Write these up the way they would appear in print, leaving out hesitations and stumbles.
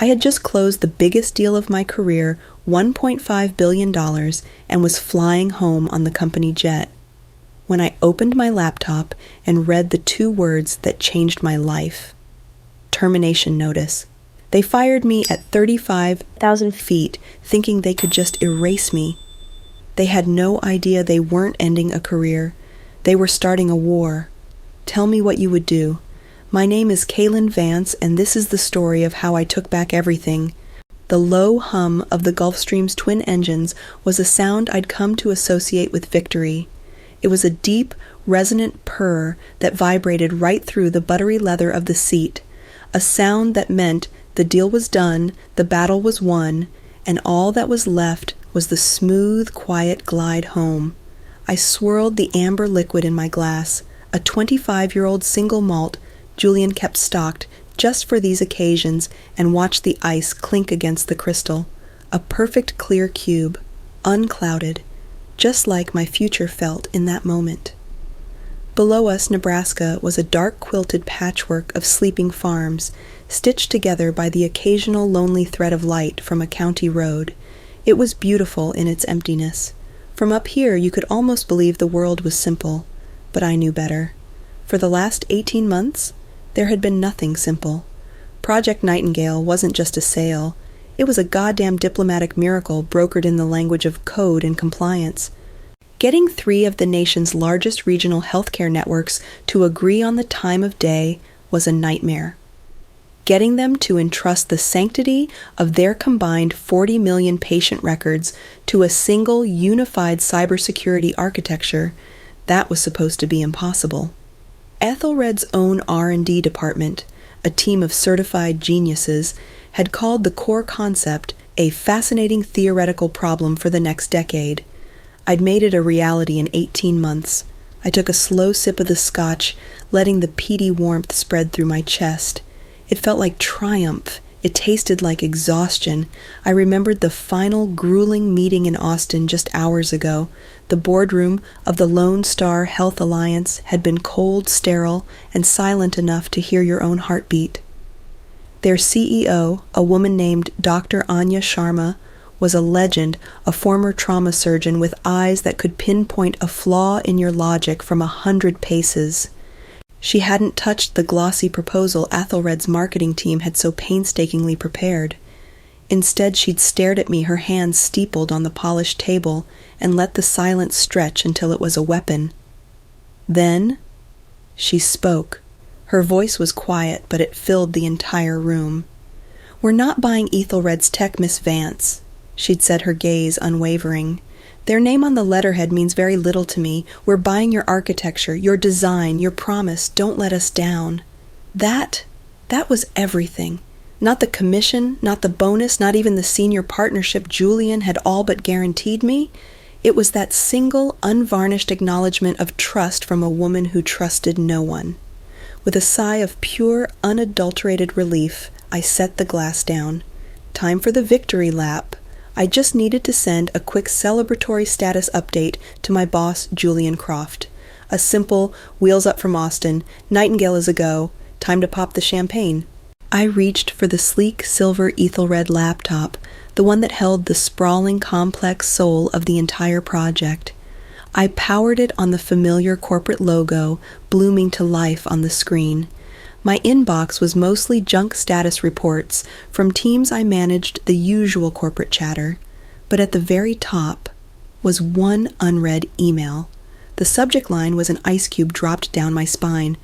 I had just closed the biggest deal of my career, $1.5 billion, and was flying home on the company jet, when I opened my laptop and read the 2 words that changed my life. Termination notice. They fired me at 35,000 feet, thinking they could just erase me. They had no idea they weren't ending a career. They were starting a war. Tell me what you would do. My name is Kaylin Vance, and this is the story of how I took back everything. The low hum of the Gulfstream's twin engines was a sound I'd come to associate with victory. It was a deep, resonant purr that vibrated right through the buttery leather of the seat, a sound that meant the deal was done, the battle was won, and all that was left was the smooth, quiet glide home. I swirled the amber liquid in my glass, a 25-year-old single malt Julian kept stocked just for these occasions, and watched the ice clink against the crystal, a perfect clear cube, unclouded, just like my future felt in that moment. Below us, Nebraska was a dark quilted patchwork of sleeping farms, stitched together by the occasional lonely thread of light from a county road. It was beautiful in its emptiness. From up here you could almost believe the world was simple, but I knew better. For the last 18 months, there had been nothing simple. Project Nightingale wasn't just a sale. It was a goddamn diplomatic miracle brokered in the language of code and compliance. Getting 3 of the nation's largest regional healthcare networks to agree on the time of day was a nightmare. Getting them to entrust the sanctity of their combined 40 million patient records to a single unified cybersecurity architecture, that was supposed to be impossible. Ethelred's own R&D department, a team of certified geniuses, had called the core concept a fascinating theoretical problem for the next decade. I'd made it a reality in 18 months. I took a slow sip of the scotch, letting the peaty warmth spread through my chest. It felt like triumph. It tasted like exhaustion. I remembered the final grueling meeting in Austin just hours ago. The boardroom of the Lone Star Health Alliance had been cold, sterile, and silent enough to hear your own heartbeat. Their CEO, a woman named Dr. Anya Sharma, was a legend, a former trauma surgeon with eyes that could pinpoint a flaw in your logic from 100 paces. She hadn't touched the glossy proposal Ethelred's marketing team had so painstakingly prepared. Instead, she'd stared at me, her hands steepled on the polished table, and let the silence stretch until it was a weapon. Then, she spoke. Her voice was quiet, but it filled the entire room. "We're not buying Ethelred's tech, Miss Vance," she'd said, her gaze unwavering. "Their name on the letterhead means very little to me. We're buying your architecture, your design, your promise. Don't let us down." That was everything. Not the commission, not the bonus, not even the senior partnership Julian had all but guaranteed me. It was that single, unvarnished acknowledgement of trust from a woman who trusted no one. With a sigh of pure, unadulterated relief, I set the glass down. Time for the victory lap. I just needed to send a quick celebratory status update to my boss, Julian Croft. A simple, wheels up from Austin, Nightingale is a go, time to pop the champagne. I reached for the sleek silver Ethelred laptop, the one that held the sprawling, complex soul of the entire project. I powered it on the familiar corporate logo, blooming to life on the screen. My inbox was mostly junk status reports from teams I managed, the usual corporate chatter. But at the very top was one unread email. The subject line was an ice cube dropped down my spine.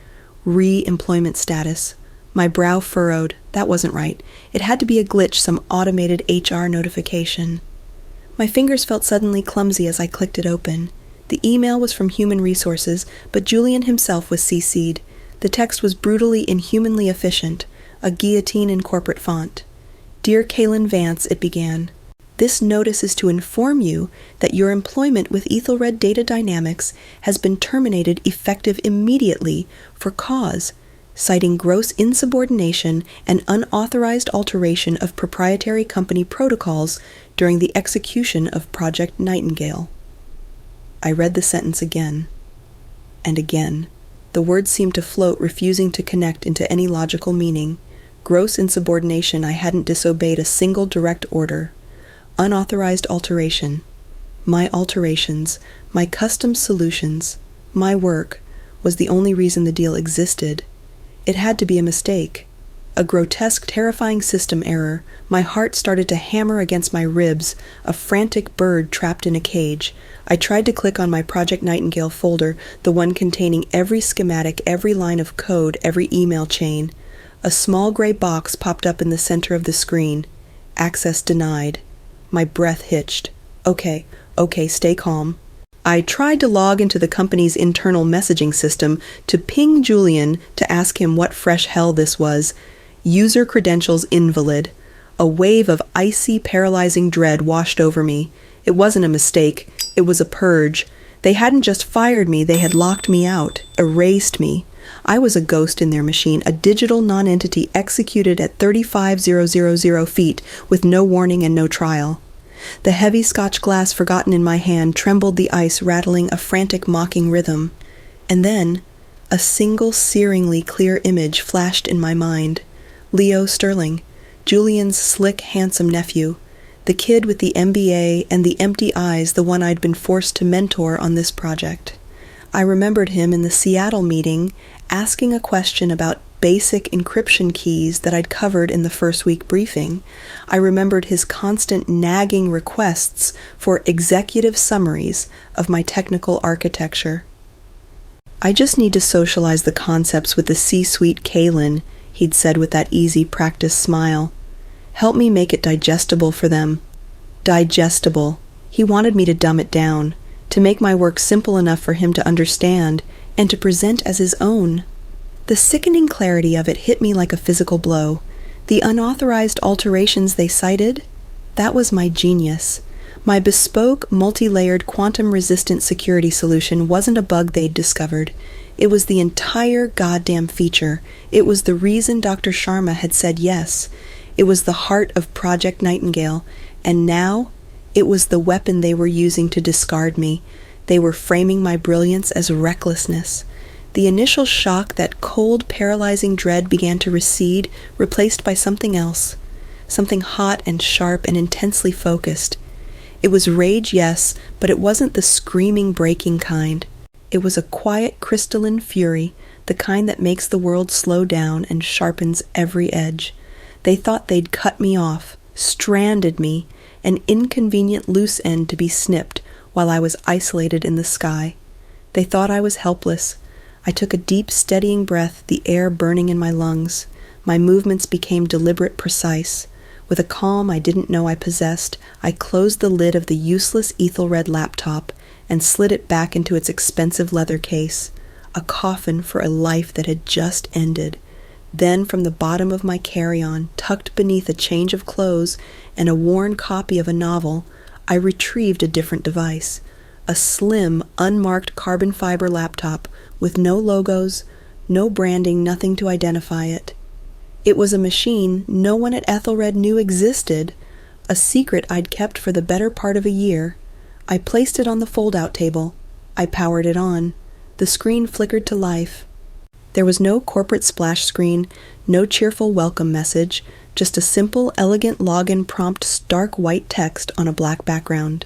Re-employment status. My brow furrowed. That wasn't right. It had to be a glitch, some automated HR notification. My fingers felt suddenly clumsy as I clicked it open. The email was from Human Resources, but Julian himself was CC'd. The text was brutally, inhumanly efficient, a guillotine in corporate font. "Dear Kaylin Vance," it began. "This notice is to inform you that your employment with Ethelred Data Dynamics has been terminated effective immediately for cause, citing gross insubordination and unauthorized alteration of proprietary company protocols during the execution of Project Nightingale." I read the sentence again, and again. The words seemed to float, refusing to connect into any logical meaning. Gross insubordination. I hadn't disobeyed a single direct order. Unauthorized alteration. My alterations, my custom solutions, my work was the only reason the deal existed. It had to be a mistake. A grotesque, terrifying system error. My heart started to hammer against my ribs, a frantic bird trapped in a cage. I tried to click on my Project Nightingale folder, the one containing every schematic, every line of code, every email chain. A small gray box popped up in the center of the screen. Access denied. My breath hitched. Okay, stay calm. I tried to log into the company's internal messaging system to ping Julian to ask him what fresh hell this was. User credentials invalid. A wave of icy, paralyzing dread washed over me. It wasn't a mistake. It was a purge. They hadn't just fired me, they had locked me out, erased me. I was a ghost in their machine, a digital nonentity executed at 35,000 feet with no warning and no trial. The heavy Scotch glass forgotten in my hand trembled the ice, rattling a frantic, mocking rhythm. And then, a single searingly clear image flashed in my mind. Leo Sterling, Julian's slick, handsome nephew, the kid with the MBA and the empty eyes, the one I'd been forced to mentor on this project. I remembered him in the Seattle meeting, asking a question about basic encryption keys that I'd covered in the first week briefing. I remembered his constant nagging requests for executive summaries of my technical architecture. I just need to socialize the concepts with the C-suite Kaylin, he'd said with that easy practice smile. Help me make it digestible for them. Digestible. He wanted me to dumb it down, to make my work simple enough for him to understand and to present as his own. The sickening clarity of it hit me like a physical blow. The unauthorized alterations they cited, that was my genius. My bespoke, multi-layered, quantum-resistant security solution wasn't a bug they'd discovered. It was the entire goddamn feature. It was the reason Dr. Sharma had said yes. It was the heart of Project Nightingale. And now, it was the weapon they were using to discard me. They were framing my brilliance as recklessness. The initial shock, that cold, paralyzing dread, began to recede, replaced by something else. Something hot and sharp and intensely focused. It was rage, yes, but it wasn't the screaming, breaking kind. It was a quiet, crystalline fury, the kind that makes the world slow down and sharpens every edge. They thought they'd cut me off, stranded me, an inconvenient loose end to be snipped while I was isolated in the sky. They thought I was helpless. I took a deep, steadying breath, the air burning in my lungs. My movements became deliberate, precise. With a calm I didn't know I possessed, I closed the lid of the useless Ethelred laptop and slid it back into its expensive leather case, a coffin for a life that had just ended. Then, from the bottom of my carry-on, tucked beneath a change of clothes and a worn copy of a novel, I retrieved a different device, a slim, unmarked carbon fiber laptop with no logos, no branding, nothing to identify it. It was a machine no one at Ethelred knew existed, a secret I'd kept for the better part of a year. I placed it on the fold-out table. I powered it on. The screen flickered to life. There was no corporate splash screen, no cheerful welcome message, just a simple, elegant login prompt, stark white text on a black background.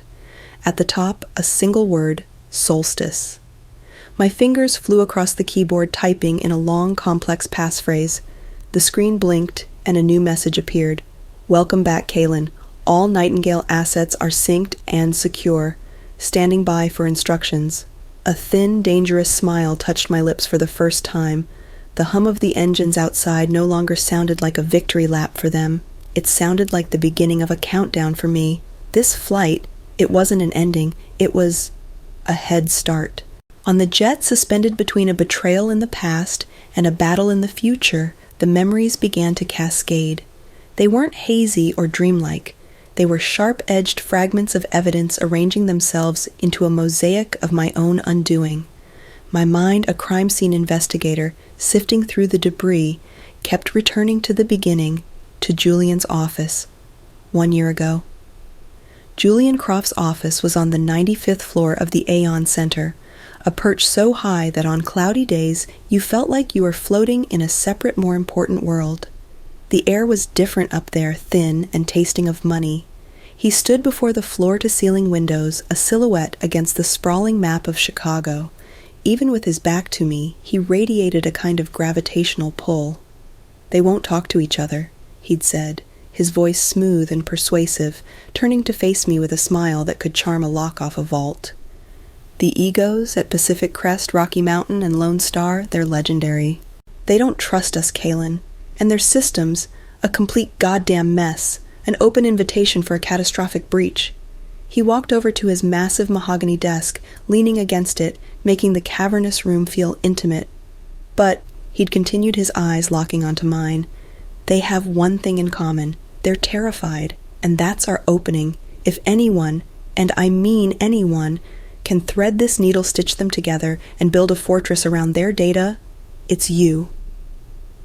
At the top, a single word, solstice. My fingers flew across the keyboard, typing in a long, complex passphrase. The screen blinked, and a new message appeared. Welcome back, Kaylin. All Nightingale assets are synced and secure. Standing by for instructions. A thin, dangerous smile touched my lips for the first time. The hum of the engines outside no longer sounded like a victory lap for them. It sounded like the beginning of a countdown for me. This flight, it wasn't an ending. It was a head start. On the jet suspended between a betrayal in the past and a battle in the future, the memories began to cascade. They weren't hazy or dreamlike. They were sharp-edged fragments of evidence arranging themselves into a mosaic of my own undoing. My mind, a crime scene investigator, sifting through the debris, kept returning to the beginning, to Julian's office, 1 year ago. Julian Croft's office was on the 95th floor of the Aon Center, a perch so high that on cloudy days you felt like you were floating in a separate, more important world. The air was different up there, thin and tasting of money. He stood before the floor-to-ceiling windows, a silhouette against the sprawling map of Chicago. Even with his back to me, he radiated a kind of gravitational pull. "They won't talk to each other," he'd said, his voice smooth and persuasive, turning to face me with a smile that could charm a lock off a vault. "The egos at Pacific Crest, Rocky Mountain, and Lone Star, they're legendary. They don't trust us, Kalen. And their systems, a complete goddamn mess, an open invitation for a catastrophic breach." He walked over to his massive mahogany desk, leaning against it, making the cavernous room feel intimate. "But," he'd continued, his eyes locking onto mine, "they have one thing in common. They're terrified, and that's our opening. If anyone, and I mean anyone, can thread this needle, stitch them together, and build a fortress around their data, it's you."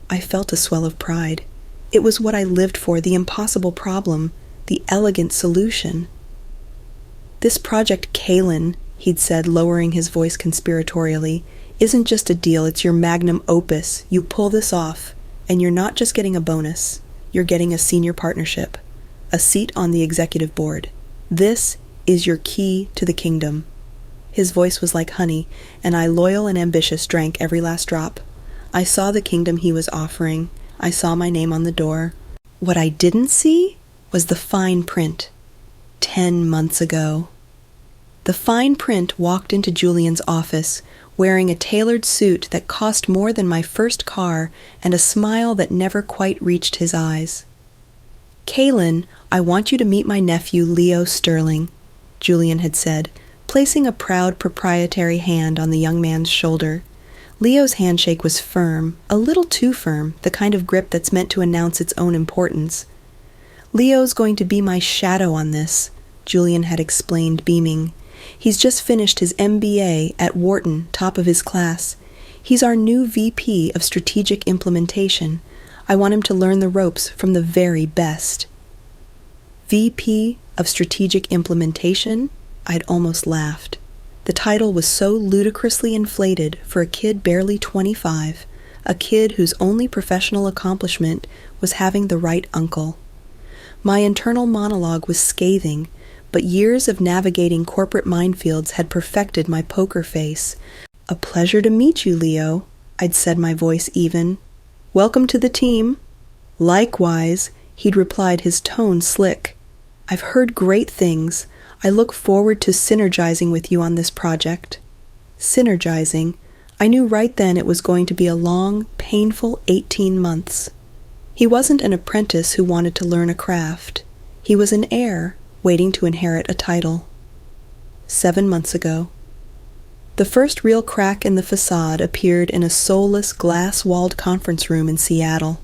I felt a swell of pride. It was what I lived for, the impossible problem, the elegant solution. "This project, Kalen," he'd said, lowering his voice conspiratorially, "isn't just a deal, it's your magnum opus. You pull this off, and you're not just getting a bonus, you're getting a senior partnership, a seat on the executive board. This is your key to the kingdom." His voice was like honey, and I, loyal and ambitious, drank every last drop. I saw the kingdom he was offering. I saw my name on the door. What I didn't see was the fine print. 10 months ago. The fine print walked into Julian's office, wearing a tailored suit that cost more than my first car and a smile that never quite reached his eyes. "Kalen, I want you to meet my nephew, Leo Sterling," Julian had said, placing a proud proprietary hand on the young man's shoulder. Leo's handshake was firm, a little too firm, the kind of grip that's meant to announce its own importance. "Leo's going to be my shadow on this," Julian had explained, beaming. "He's just finished his MBA at Wharton, top of his class. He's our new VP of Strategic Implementation. I want him to learn the ropes from the very best." VP of Strategic Implementation? I'd almost laughed. The title was so ludicrously inflated for a kid barely 25, a kid whose only professional accomplishment was having the right uncle. My internal monologue was scathing, but years of navigating corporate minefields had perfected my poker face. "A pleasure to meet you, Leo," I'd said, my voice even. "Welcome to the team." "Likewise," he'd replied, his tone slick. "I've heard great things. I look forward to synergizing with you on this project." Synergizing. I knew right then it was going to be a long, painful 18 months. He wasn't an apprentice who wanted to learn a craft. He was an heir, waiting to inherit a title. 7 months ago. The first real crack in the facade appeared in a soulless, glass-walled conference room in Seattle.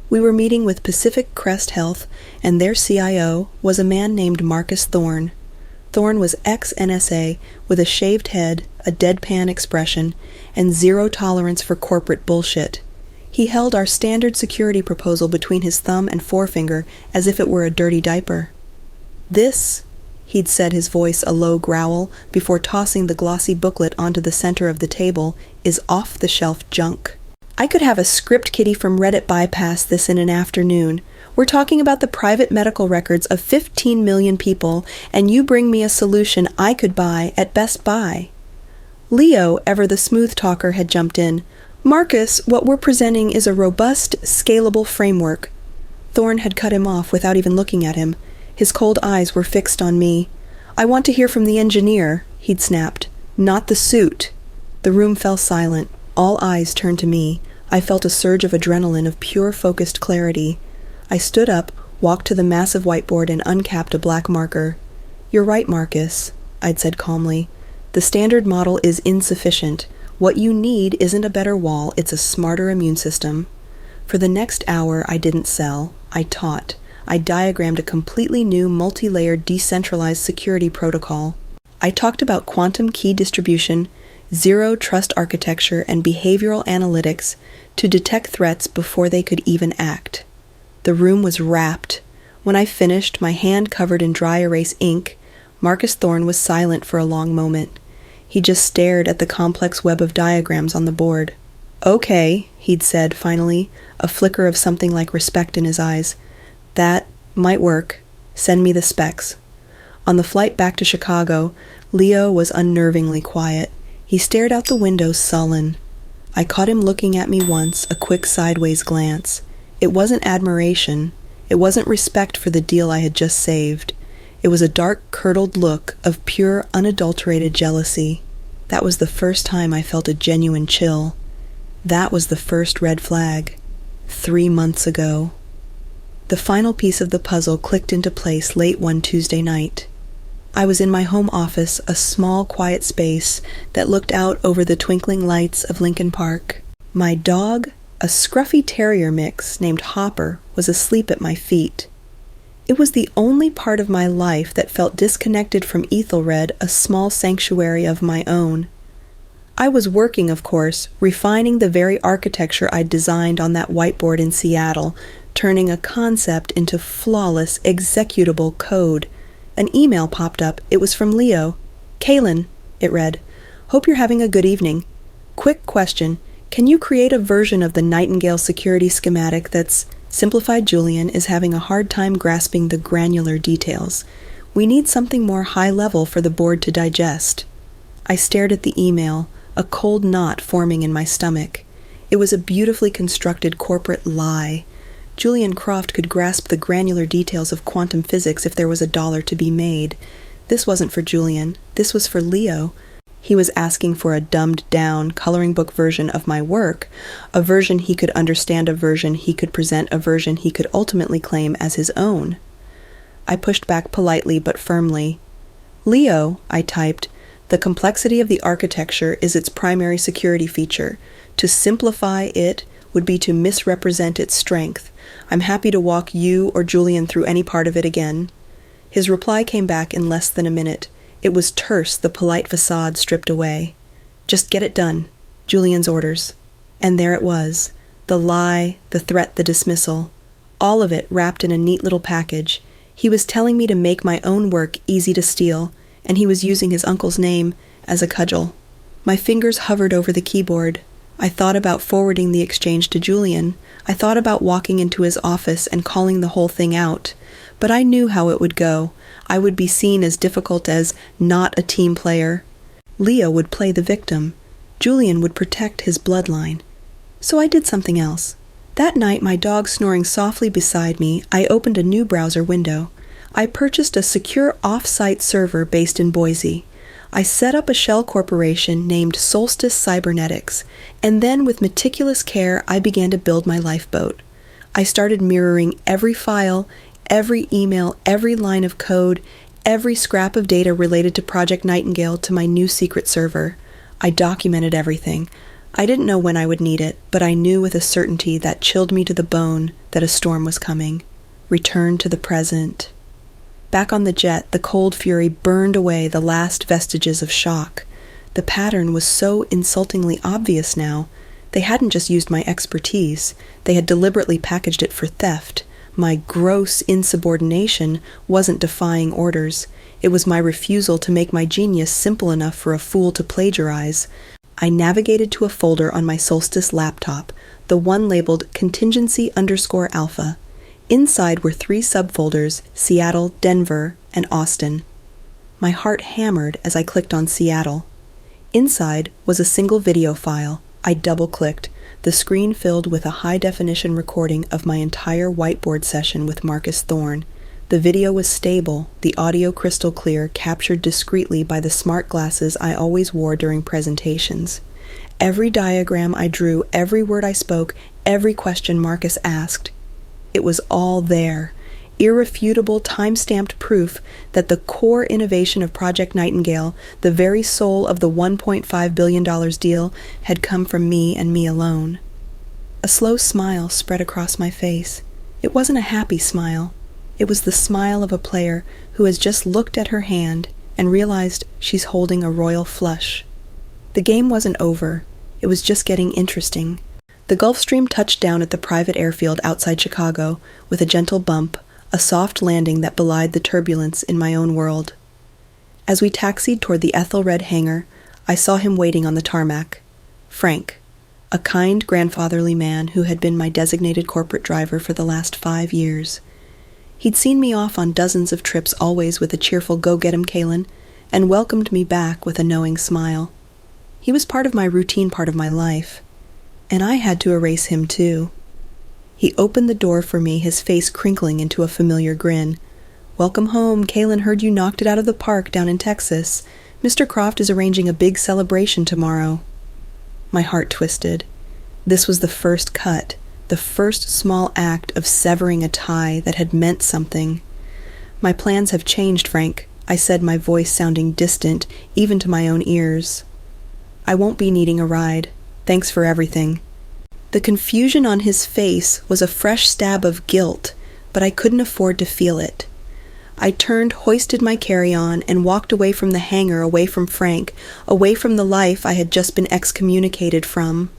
We were meeting with Pacific Crest Health, and their CIO was a man named Marcus Thorne. Thorne was ex-NSA with a shaved head, a deadpan expression, and zero tolerance for corporate bullshit. He held our standard security proposal between his thumb and forefinger as if it were a dirty diaper. "This," he'd said, his voice a low growl, before tossing the glossy booklet onto the center of the table, "is off-the-shelf junk. I could have a script kiddie from Reddit bypass this in an afternoon. We're talking about the private medical records of 15 million people, and you bring me a solution I could buy at Best Buy." Leo, ever the smooth talker, had jumped in. "Marcus, what we're presenting is a robust, scalable framework." Thorne had cut him off without even looking at him. His cold eyes were fixed on me. "I want to hear from the engineer," he'd snapped. "Not the suit." The room fell silent. All eyes turned to me. I felt a surge of adrenaline, of pure focused clarity. I stood up, walked to the massive whiteboard, and uncapped a black marker. "You're right, Marcus," I'd said calmly. "The standard model is insufficient. What you need isn't a better wall, it's a smarter immune system." For the next hour, I didn't sell. I taught. I diagrammed a completely new, multi-layered, decentralized security protocol. I talked about quantum key distribution, zero trust architecture, and behavioral analytics to detect threats before they could even act. The room was rapt. When I finished, my hand covered in dry erase ink, Marcus Thorne was silent for a long moment. He just stared at the complex web of diagrams on the board. "Okay," he'd said finally, a flicker of something like respect in his eyes. That might work. Send me the specs. On the flight back to Chicago, Leo was unnervingly quiet. He stared out the window sullen. I caught him looking at me once, a quick sideways glance. It wasn't admiration. It wasn't respect for the deal I had just saved. It was a dark, curdled look of pure, unadulterated jealousy. That was the first time I felt a genuine chill. That was the first red flag. 3 months ago. The final piece of the puzzle clicked into place late one Tuesday night. I was in my home office, a small, quiet space that looked out over the twinkling lights of Lincoln Park. My dog, a scruffy terrier mix named Hopper, was asleep at my feet. It was the only part of my life that felt disconnected from Ethelred, a small sanctuary of my own. I was working, of course, refining the very architecture I'd designed on that whiteboard in Seattle, turning a concept into flawless, executable code. An email popped up. It was from Leo. "Kaylin," it read, "hope you're having a good evening. Quick question. Can you create a version of the Nightingale security schematic that's simplified? Julian is having a hard time grasping the granular details. We need something more high-level for the board to digest." I stared at the email, a cold knot forming in my stomach. It was a beautifully constructed corporate lie. Julian Croft could grasp the granular details of quantum physics if there was a dollar to be made. This wasn't for Julian. This was for Leo. He was asking for a dumbed-down coloring book version of my work, a version he could understand, a version he could present, a version he could ultimately claim as his own. I pushed back politely but firmly. "Leo," I typed, "the complexity of the architecture is its primary security feature. To simplify it would be to misrepresent its strength. I'm happy to walk you or Julian through any part of it again." His reply came back in less than a minute. It was terse, the polite facade stripped away. "Just get it done. Julian's orders." And there it was. The lie, the threat, the dismissal. All of it wrapped in a neat little package. He was telling me to make my own work easy to steal, and he was using his uncle's name as a cudgel. My fingers hovered over the keyboard. I thought about forwarding the exchange to Julian. I thought about walking into his office and calling the whole thing out. But I knew how it would go. I would be seen as difficult, as not a team player. Leo would play the victim. Julian would protect his bloodline. So I did something else. That night, my dog snoring softly beside me, I opened a new browser window. I purchased a secure off-site server based in Boise. I set up a shell corporation named Solstice Cybernetics, and then with meticulous care, I began to build my lifeboat. I started mirroring every file, every email, every line of code, every scrap of data related to Project Nightingale to my new secret server. I documented everything. I didn't know when I would need it, but I knew with a certainty that chilled me to the bone that a storm was coming. Return to the present. Back on the jet, the cold fury burned away the last vestiges of shock. The pattern was so insultingly obvious now. They hadn't just used my expertise. They had deliberately packaged it for theft. My gross insubordination wasn't defying orders. It was my refusal to make my genius simple enough for a fool to plagiarize. I navigated to a folder on my Solstice laptop, the one labeled contingency_alpha. Inside were 3 subfolders: Seattle, Denver, and Austin. My heart hammered as I clicked on Seattle. Inside was a single video file. I double-clicked. The screen filled with a high-definition recording of my entire whiteboard session with Marcus Thorne. The video was stable, the audio crystal clear, captured discreetly by the smart glasses I always wore during presentations. Every diagram I drew, every word I spoke, every question Marcus asked. It was all there. Irrefutable, time-stamped proof that the core innovation of Project Nightingale, the very soul of the $1.5 billion deal, had come from me and me alone. A slow smile spread across my face. It wasn't a happy smile. It was the smile of a player who has just looked at her hand and realized she's holding a royal flush. The game wasn't over. It was just getting interesting. The Gulfstream touched down at the private airfield outside Chicago with a gentle bump, a soft landing that belied the turbulence in my own world. As we taxied toward the Ethelred hangar, I saw him waiting on the tarmac. Frank. a kind grandfatherly man who had been my designated corporate driver for the last 5 years. He'd seen me off on dozens of trips, always with a cheerful "Go get 'em, Kalen," and welcomed me back with a knowing smile. He was part of my routine, part of my life, and I had to erase him too. He opened the door for me, his face crinkling into a familiar grin. "Welcome home. Kalen heard you knocked it out of the park down in Texas. Mr. Croft is arranging a big celebration tomorrow." My heart twisted. This was the first cut, the first small act of severing a tie that had meant something. "My plans have changed, Frank," I said, my voice sounding distant, even to my own ears. "I won't be needing a ride. Thanks for everything." The confusion on his face was a fresh stab of guilt, but I couldn't afford to feel it. I turned, hoisted my carry-on, and walked away from the hangar, away from Frank, away from the life I had just been excommunicated from.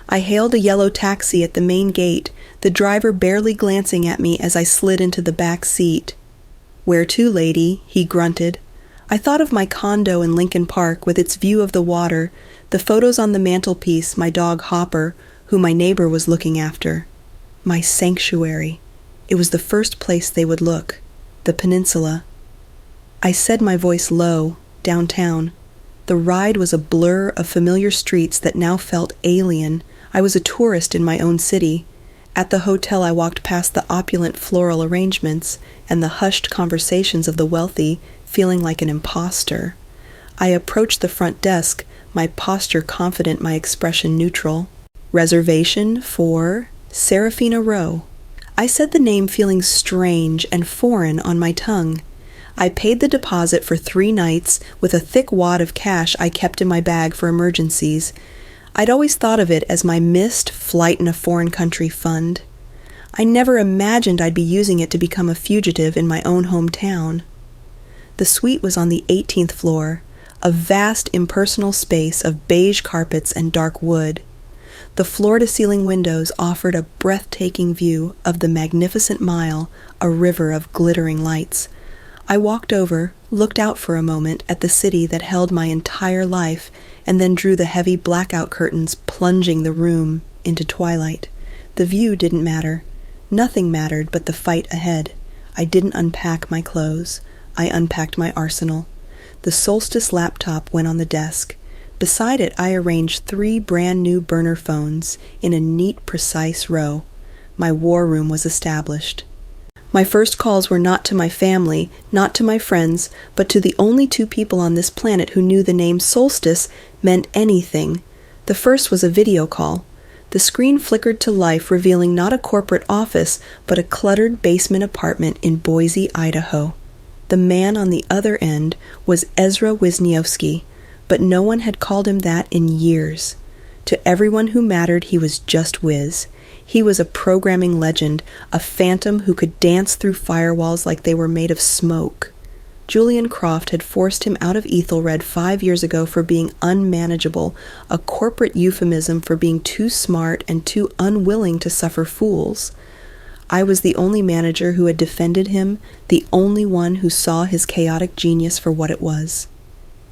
I hailed a yellow taxi at the main gate, the driver barely glancing at me as I slid into the back seat. "Where to, lady?" he grunted. I thought of my condo in Lincoln Park with its view of the water, the photos on the mantelpiece, my dog Hopper, who my neighbor was looking after. My sanctuary. It was the first place they would look. The peninsula. I said, my voice low, downtown. The ride was a blur of familiar streets that now felt alien. I was a tourist in my own city. At the hotel I walked past the opulent floral arrangements and the hushed conversations of the wealthy, feeling like an imposter. I approached the front desk, my posture confident, my expression neutral. "Reservation for Serafina Row." I said the name feeling strange and foreign on my tongue. I paid the deposit for 3 nights with a thick wad of cash I kept in my bag for emergencies. I'd always thought of it as my missed flight in a foreign country fund. I never imagined I'd be using it to become a fugitive in my own hometown. The suite was on the 18th floor, a vast impersonal space of beige carpets and dark wood. The floor-to-ceiling windows offered a breathtaking view of the magnificent Mile, a river of glittering lights. I walked over, looked out for a moment at the city that held my entire life, and then drew the heavy blackout curtains, plunging the room into twilight. The view didn't matter. Nothing mattered but the fight ahead. I didn't unpack my clothes. I unpacked my arsenal. The Solstice laptop went on the desk. Beside it, I arranged 3 brand-new burner phones in a neat, precise row. My war room was established. My first calls were not to my family, not to my friends, but to the only 2 people on this planet who knew the name Solstice meant anything. The first was a video call. The screen flickered to life, revealing not a corporate office, but a cluttered basement apartment in Boise, Idaho. The man on the other end was Ezra Wisniewski, but no one had called him that in years. To everyone who mattered, he was just Wiz. He was a programming legend, a phantom who could dance through firewalls like they were made of smoke. Julian Croft had forced him out of Ethelred 5 years ago for being unmanageable, a corporate euphemism for being too smart and too unwilling to suffer fools. I was the only manager who had defended him, the only one who saw his chaotic genius for what it was.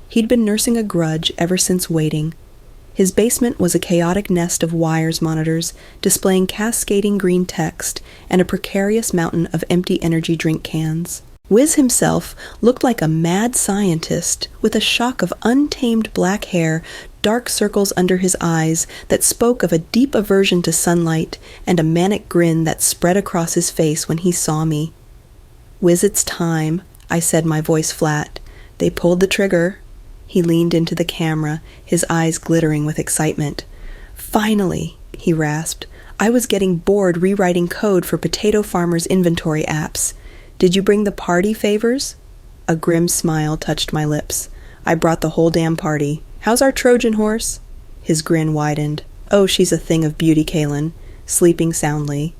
He'd been nursing a grudge ever since waiting. His basement was a chaotic nest of wires monitors, displaying cascading green text and a precarious mountain of empty energy drink cans. Wiz himself looked like a mad scientist, with a shock of untamed black hair, dark circles under his eyes that spoke of a deep aversion to sunlight, and a manic grin that spread across his face when he saw me. "Wiz, it's time," I said, my voice flat. "They pulled the trigger." He leaned into the camera, his eyes glittering with excitement. "Finally," he rasped. "I was getting bored rewriting code for potato farmers' inventory apps. Did you bring the party favors?" A grim smile touched my lips. "I brought the whole damn party. How's our Trojan horse?" His grin widened. "Oh, she's a thing of beauty, Kalen, sleeping soundly.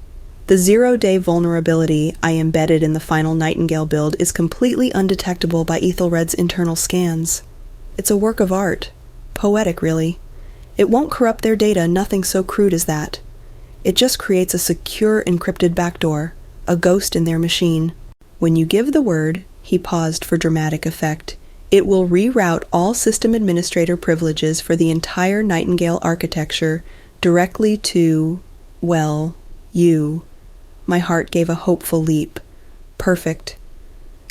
The 0-day vulnerability I embedded in the final Nightingale build is completely undetectable by Ethelred's internal scans. It's a work of art. Poetic, really. It won't corrupt their data, nothing so crude as that. It just creates a secure encrypted backdoor, a ghost in their machine. When you give the word," he paused for dramatic effect, It will reroute all system administrator privileges for the entire Nightingale architecture directly to, well, you. My heart gave a hopeful leap. Perfect.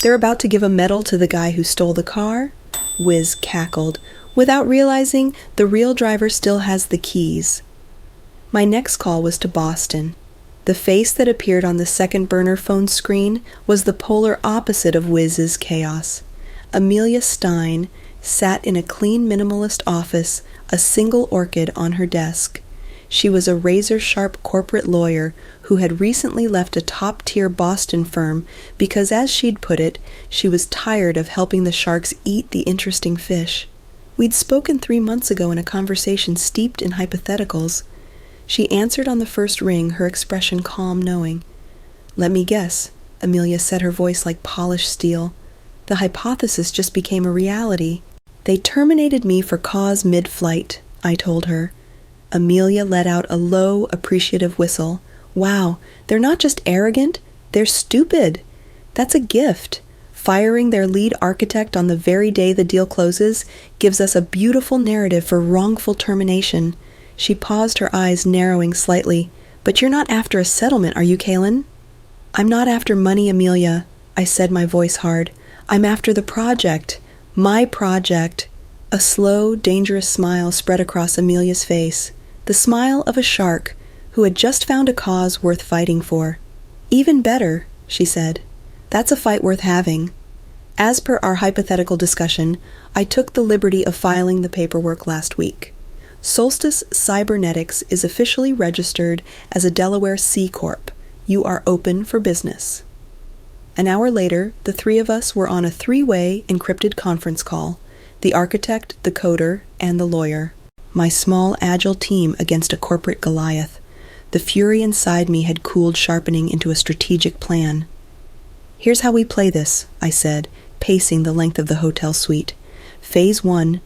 They're about to give a medal to the guy who stole the car? Wiz cackled, without realizing the real driver still has the keys. My next call was to Boston. The face that appeared on the second burner phone screen was the polar opposite of Wiz's chaos. Amelia Stein sat in a clean minimalist office, a single orchid on her desk. She was a razor-sharp corporate lawyer who had recently left a top-tier Boston firm because, as she'd put it, she was tired of helping the sharks eat the interesting fish. We'd spoken 3 months ago in a conversation steeped in hypotheticals. She answered on the first ring, her expression calm, knowing. "Let me guess," Amelia said, her voice like polished steel. "The hypothesis just became a reality." "They terminated me for cause mid-flight," I told her. Amelia let out a low, appreciative whistle. "Wow, they're not just arrogant, they're stupid. That's a gift. Firing their lead architect on the very day the deal closes gives us a beautiful narrative for wrongful termination." She paused, her eyes narrowing slightly. "But you're not after a settlement, are you, Kaylin?" "I'm not after money, Amelia," I said, my voice hard. "I'm after the project. My project." A slow, dangerous smile spread across Amelia's face. The smile of a shark who had just found a cause worth fighting for. "Even better," she said. "That's a fight worth having." As per our hypothetical discussion, I took the liberty of filing the paperwork last week. Solstice Cybernetics is officially registered as a Delaware C Corp. You are open for business. An hour later, the three of us were on a 3-way encrypted conference call, the architect, the coder, and the lawyer. My small, agile team against a corporate Goliath. The fury inside me had cooled, sharpening into a strategic plan. "Here's how we play this," I said, pacing the length of the hotel suite. "Phase 1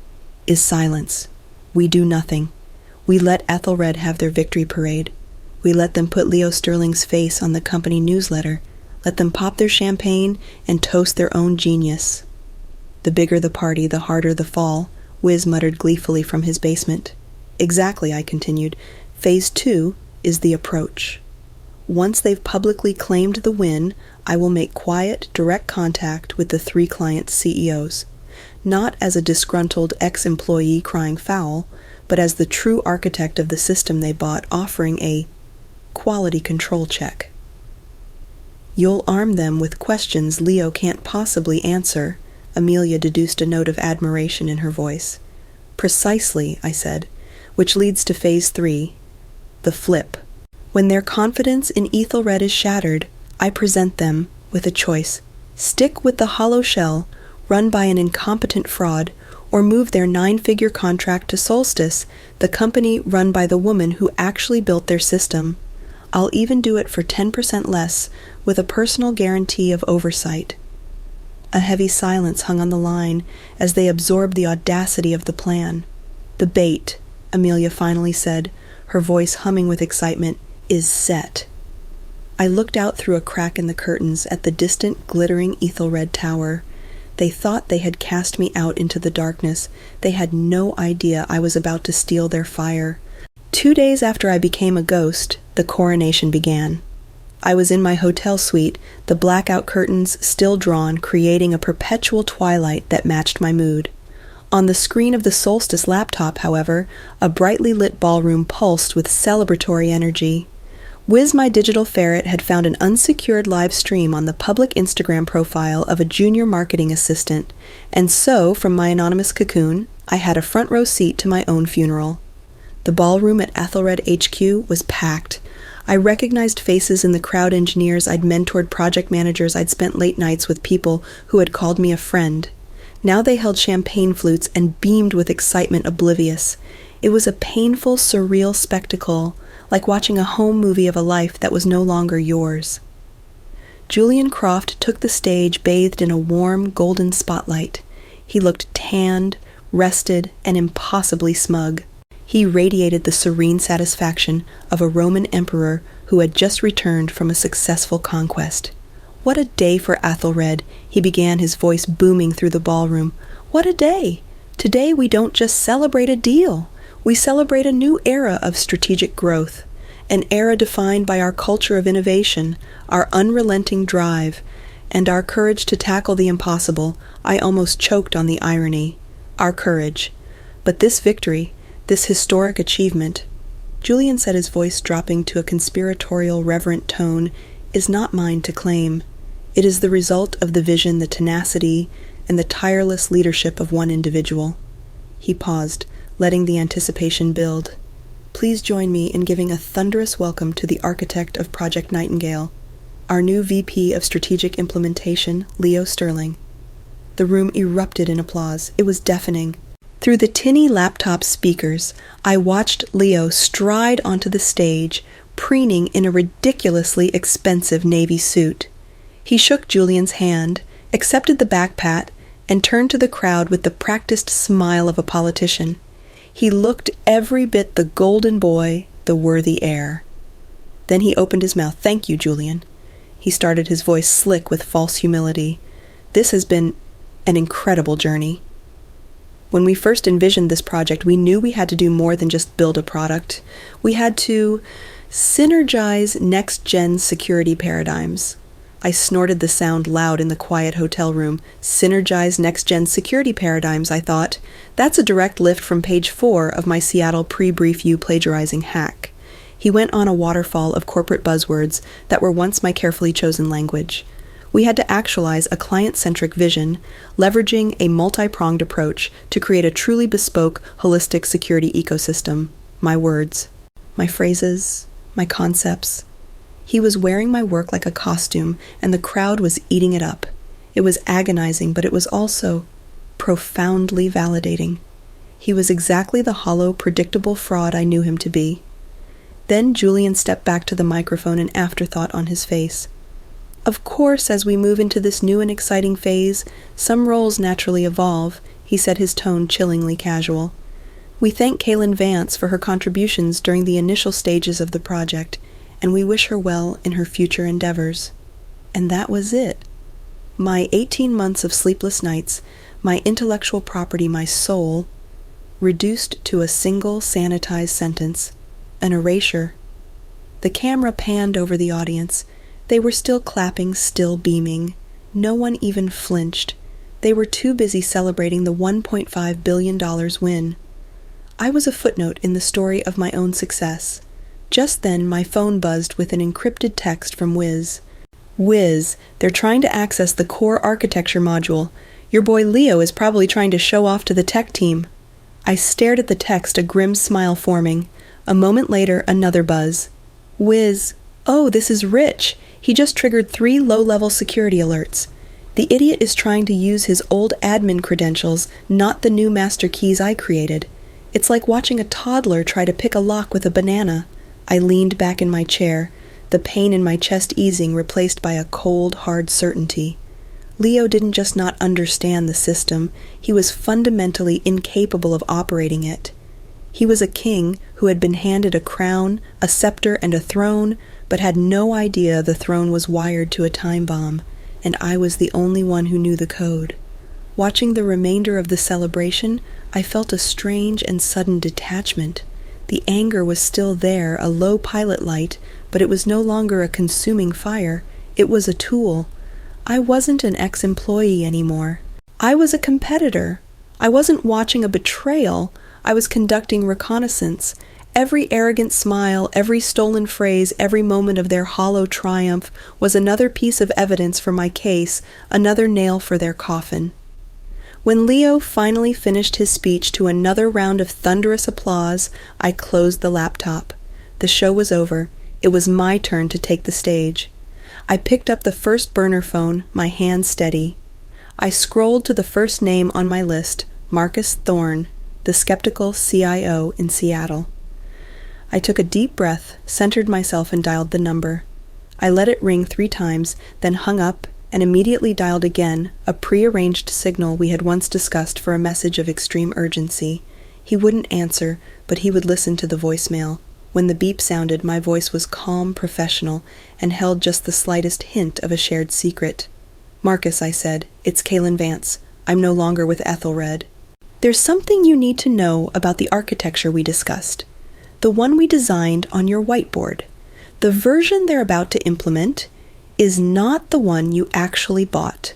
is silence. We do nothing. We let Ethelred have their victory parade. We let them put Leo Sterling's face on the company newsletter, let them pop their champagne and toast their own genius." "The bigger the party, the harder the fall," Wiz muttered gleefully from his basement. "Exactly," I continued. "Phase 2 is the approach. Once they've publicly claimed the win, I will make quiet, direct contact with the 3 client CEOs. Not as a disgruntled ex-employee crying foul, but as the true architect of the system they bought, offering a quality control check. You'll arm them with questions Leo can't possibly answer." Amelia deduced a note of admiration in her voice. "Precisely," I said, "which leads to phase 3, the flip. When their confidence in Ethelred is shattered, I present them with a choice. Stick with the hollow shell, run by an incompetent fraud, or move their 9-figure contract to Solstice, the company run by the woman who actually built their system. I'll even do it for 10% less, with a personal guarantee of oversight." A heavy silence hung on the line as they absorbed the audacity of the plan. "The bait," Amelia finally said, her voice humming with excitement, "is set." I looked out through a crack in the curtains at the distant, glittering Ethelred Tower. They thought they had cast me out into the darkness. They had no idea I was about to steal their fire. 2 days after I became a ghost, the coronation began. I was in my hotel suite, the blackout curtains still drawn, creating a perpetual twilight that matched my mood. On the screen of the Solstice laptop, however, a brightly lit ballroom pulsed with celebratory energy. Wiz, my digital ferret, had found an unsecured live stream on the public Instagram profile of a junior marketing assistant, and so, from my anonymous cocoon, I had a front row seat to my own funeral. The ballroom at Ethelred HQ was packed. I recognized faces in the crowd, engineers I'd mentored, project managers I'd spent late nights with, people who had called me a friend. Now they held champagne flutes and beamed with excitement, oblivious. It was a painful, surreal spectacle, like watching a home movie of a life that was no longer yours. Julian Croft took the stage bathed in a warm, golden spotlight. He looked tanned, rested, and impossibly smug. He radiated the serene satisfaction of a Roman emperor who had just returned from a successful conquest. "What a day for Athelred," he began, his voice booming through the ballroom. "What a day! Today we don't just celebrate a deal. We celebrate a new era of strategic growth, an era defined by our culture of innovation, our unrelenting drive, and our courage to tackle the impossible." I almost choked on the irony. Our courage. But this victory, this historic achievement, Julian said, his voice dropping to a conspiratorial, reverent tone, is not mine to claim. It is the result of the vision, the tenacity, and the tireless leadership of one individual. He paused, letting the anticipation build. Please join me in giving a thunderous welcome to the architect of Project Nightingale, our new VP of Strategic Implementation, Leo Sterling. The room erupted in applause. It was deafening. Through the tinny laptop speakers, I watched Leo stride onto the stage, preening in a ridiculously expensive navy suit. He shook Julian's hand, accepted the back pat, and turned to the crowd with the practiced smile of a politician. He looked every bit the golden boy, the worthy heir. Then he opened his mouth. "Thank you, Julian." He started, his voice slick with false humility. "This has been an incredible journey. When we first envisioned this project, we knew we had to do more than just build a product. We had to synergize next-gen security paradigms." I snorted the sound loud in the quiet hotel room. Synergize next-gen security paradigms, I thought. That's a direct lift from page 4 of my Seattle pre-brief you plagiarizing hack. He went on a waterfall of corporate buzzwords that were once my carefully chosen language. We had to actualize a client-centric vision, leveraging a multi-pronged approach to create a truly bespoke, holistic security ecosystem. My words, my phrases, my concepts. He was wearing my work like a costume, and the crowd was eating it up. It was agonizing, but it was also profoundly validating. He was exactly the hollow, predictable fraud I knew him to be. Then Julian stepped back to the microphone, an afterthought on his face. "Of course, as we move into this new and exciting phase, some roles naturally evolve," he said, his tone chillingly casual. "We thank Kaylin Vance for her contributions during the initial stages of the project, and we wish her well in her future endeavors." And that was it. My 18 months of sleepless nights, my intellectual property, my soul, reduced to a single sanitized sentence, an erasure. The camera panned over the audience. They were still clapping, still beaming. No one even flinched. They were too busy celebrating the $1.5 billion win. I was a footnote in the story of my own success. Just then, my phone buzzed with an encrypted text from Wiz. "Wiz, they're trying to access the core architecture module. Your boy Leo is probably trying to show off to the tech team." I stared at the text, a grim smile forming. A moment later, another buzz. "Wiz, oh, this is Rich. He just triggered 3 low-level security alerts. The idiot is trying to use his old admin credentials, not the new master keys I created. It's like watching a toddler try to pick a lock with a banana." I leaned back in my chair, the pain in my chest easing, replaced by a cold, hard certainty. Leo didn't just not understand the system, he was fundamentally incapable of operating it. He was a king who had been handed a crown, a scepter, and a throne, but had no idea the throne was wired to a time bomb, and I was the only one who knew the code. Watching the remainder of the celebration, I felt a strange and sudden detachment. The anger was still there, a low pilot light, but it was no longer a consuming fire. It was a tool. I wasn't an ex-employee anymore. I was a competitor. I wasn't watching a betrayal. I was conducting reconnaissance. Every arrogant smile, every stolen phrase, every moment of their hollow triumph was another piece of evidence for my case, another nail for their coffin. When Leo finally finished his speech to another round of thunderous applause, I closed the laptop. The show was over. It was my turn to take the stage. I picked up the first burner phone, my hand steady. I scrolled to the first name on my list, Marcus Thorne, the skeptical CIO in Seattle. I took a deep breath, centered myself, and dialed the number. I let it ring 3 times, then hung up and immediately dialed again, a prearranged signal we had once discussed for a message of extreme urgency. He wouldn't answer, but he would listen to the voicemail. When the beep sounded, my voice was calm, professional, and held just the slightest hint of a shared secret. "Marcus," I said, "it's Kaylin Vance. I'm no longer with Ethelred. There's something you need to know about the architecture we discussed. The one we designed on your whiteboard. The version they're about to implement is not the one you actually bought.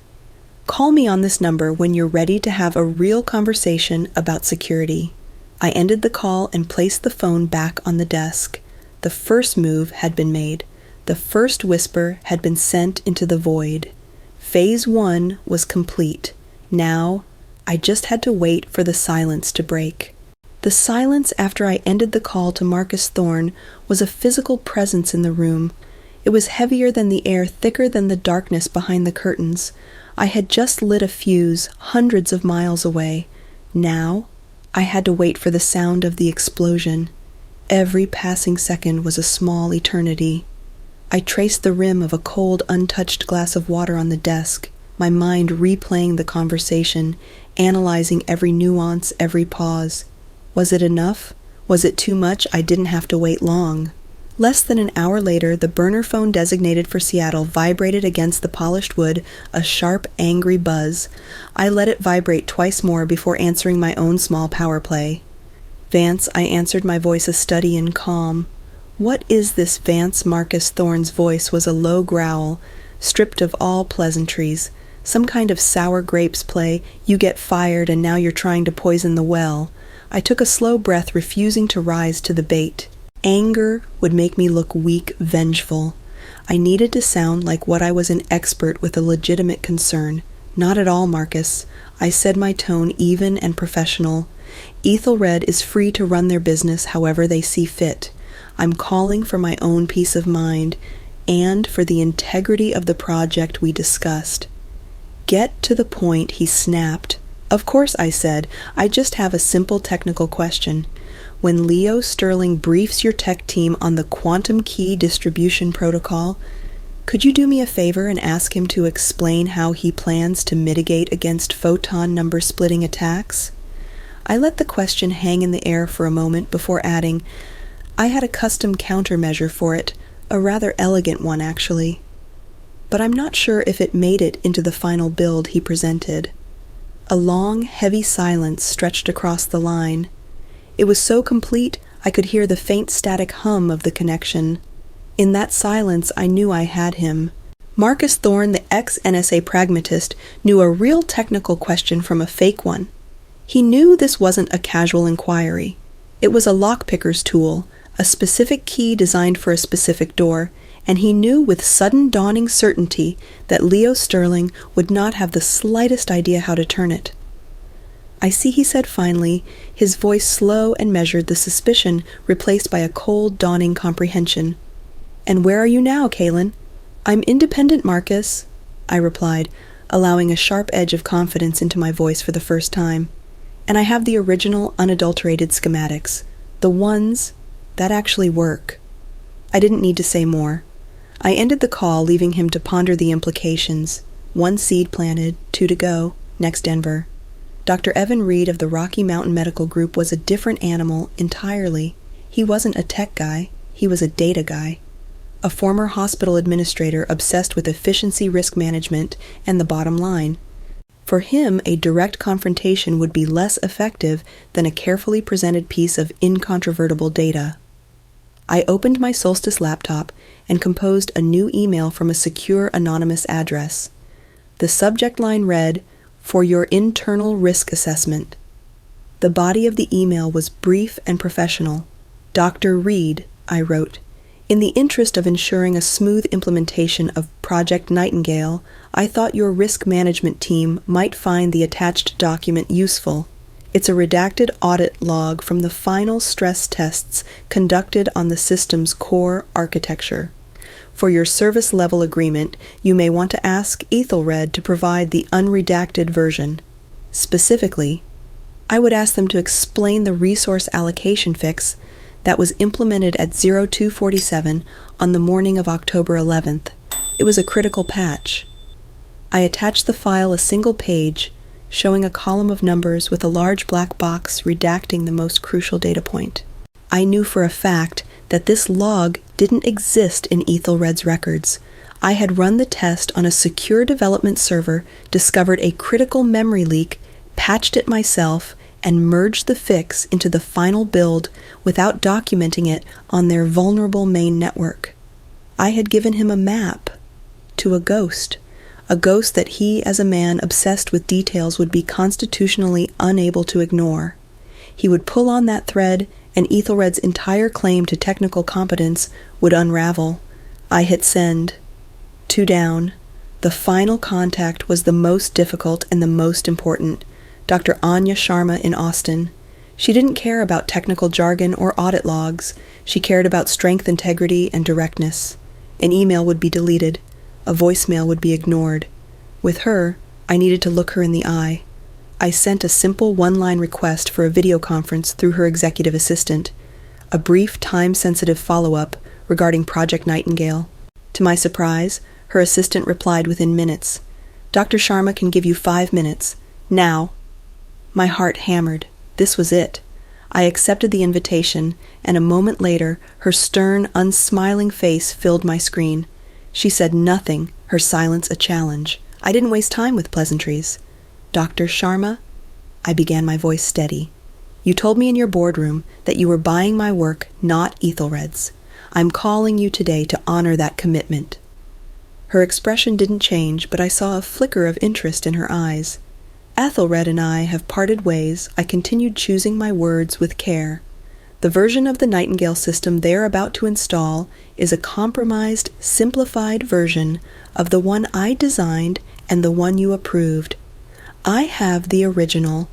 Call me on this number when you're ready to have a real conversation about security." I ended the call and placed the phone back on the desk. The first move had been made. The first whisper had been sent into the void. Phase 1 was complete. Now, I just had to wait for the silence to break. The silence after I ended the call to Marcus Thorne was a physical presence in the room. It was heavier than the air, thicker than the darkness behind the curtains. I had just lit a fuse hundreds of miles away. Now, I had to wait for the sound of the explosion. Every passing second was a small eternity. I traced the rim of a cold, untouched glass of water on the desk, my mind replaying the conversation, analyzing every nuance, every pause. Was it enough? Was it too much? I didn't have to wait long. Less than an hour later, the burner phone designated for Seattle vibrated against the polished wood, a sharp, angry buzz. I let it vibrate twice more before answering my own small power play. "Vance," I answered, my voice a study in calm. "What is this Vance?" Marcus Thorne's voice was a low growl, stripped of all pleasantries. Some kind of sour grapes play, you get fired and now you're trying to poison the well. I took a slow breath, refusing to rise to the bait. Anger would make me look weak, vengeful. I needed to sound like what I was, an expert with a legitimate concern. "Not at all, Marcus." I said, my tone even and professional. "Ethelred is free to run their business however they see fit. I'm calling for my own peace of mind and for the integrity of the project we discussed." "Get to the point," he snapped. "Of course," I said. "I just have a simple technical question. When Leo Sterling briefs your tech team on the quantum key distribution protocol, could you do me a favor and ask him to explain how he plans to mitigate against photon number splitting attacks?" I let the question hang in the air for a moment before adding, "I had a custom countermeasure for it, a rather elegant one actually. But I'm not sure if it made it into the final build he presented." A long, heavy silence stretched across the line. It was so complete I could hear the faint static hum of the connection. In that silence I knew I had him. Marcus Thorne, the ex-NSA pragmatist, knew a real technical question from a fake one. He knew this wasn't a casual inquiry. It was a lockpicker's tool, a specific key designed for a specific door, and he knew with sudden dawning certainty that Leo Sterling would not have the slightest idea how to turn it. "I see," he said finally, his voice slow and measured, the suspicion replaced by a cold, dawning comprehension. "And where are you now, Kaylin?" "I'm independent, Marcus," I replied, allowing a sharp edge of confidence into my voice for the first time. "And I have the original, unadulterated schematics, the ones that actually work." I didn't need to say more. I ended the call, leaving him to ponder the implications. 1 seed planted, 2 to go, next Denver. Dr. Evan Reed of the Rocky Mountain Medical Group was a different animal entirely. He wasn't a tech guy, he was a data guy. A former hospital administrator obsessed with efficiency, risk management, and the bottom line. For him, a direct confrontation would be less effective than a carefully presented piece of incontrovertible data. I opened my Solstice laptop and composed a new email from a secure anonymous address. The subject line read, "For your internal risk assessment." The body of the email was brief and professional. "Dr. Reed," I wrote, "in the interest of ensuring a smooth implementation of Project Nightingale, I thought your risk management team might find the attached document useful. It's a redacted audit log from the final stress tests conducted on the system's core architecture. For your service level agreement, you may want to ask Ethelred to provide the unredacted version. Specifically, I would ask them to explain the resource allocation fix that was implemented at 0247 on the morning of October 11th. It was a critical patch." I attached the file, a single page, showing a column of numbers with a large black box redacting the most crucial data point. I knew for a fact that this log didn't exist in Ethelred's records. I had run the test on a secure development server, discovered a critical memory leak, patched it myself, and merged the fix into the final build without documenting it on their vulnerable main network. I had given him a map to a ghost that he, as a man obsessed with details, would be constitutionally unable to ignore. He would pull on that thread, and Ethelred's entire claim to technical competence would unravel. I hit send. 2 down. The final contact was the most difficult and the most important. Dr. Anya Sharma in Austin. She didn't care about technical jargon or audit logs. She cared about strength, integrity, and directness. An email would be deleted. A voicemail would be ignored. With her, I needed to look her in the eye. I sent a simple one-line request for a video conference through her executive assistant, a brief, time-sensitive follow-up regarding Project Nightingale. To my surprise, her assistant replied within minutes. Dr. Sharma can give you 5 minutes. Now. My heart hammered. This was it. I accepted the invitation, and a moment later, her stern, unsmiling face filled my screen. She said nothing, her silence a challenge. I didn't waste time with pleasantries. Dr. Sharma, I began, my voice steady. You told me in your boardroom that you were buying my work, not Ethelred's. I'm calling you today to honor that commitment. Her expression didn't change, but I saw a flicker of interest in her eyes. Ethelred and I have parted ways. I continued choosing my words with care. The version of the Nightingale system they're about to install is a compromised, simplified version of the one I designed and the one you approved. I have the original.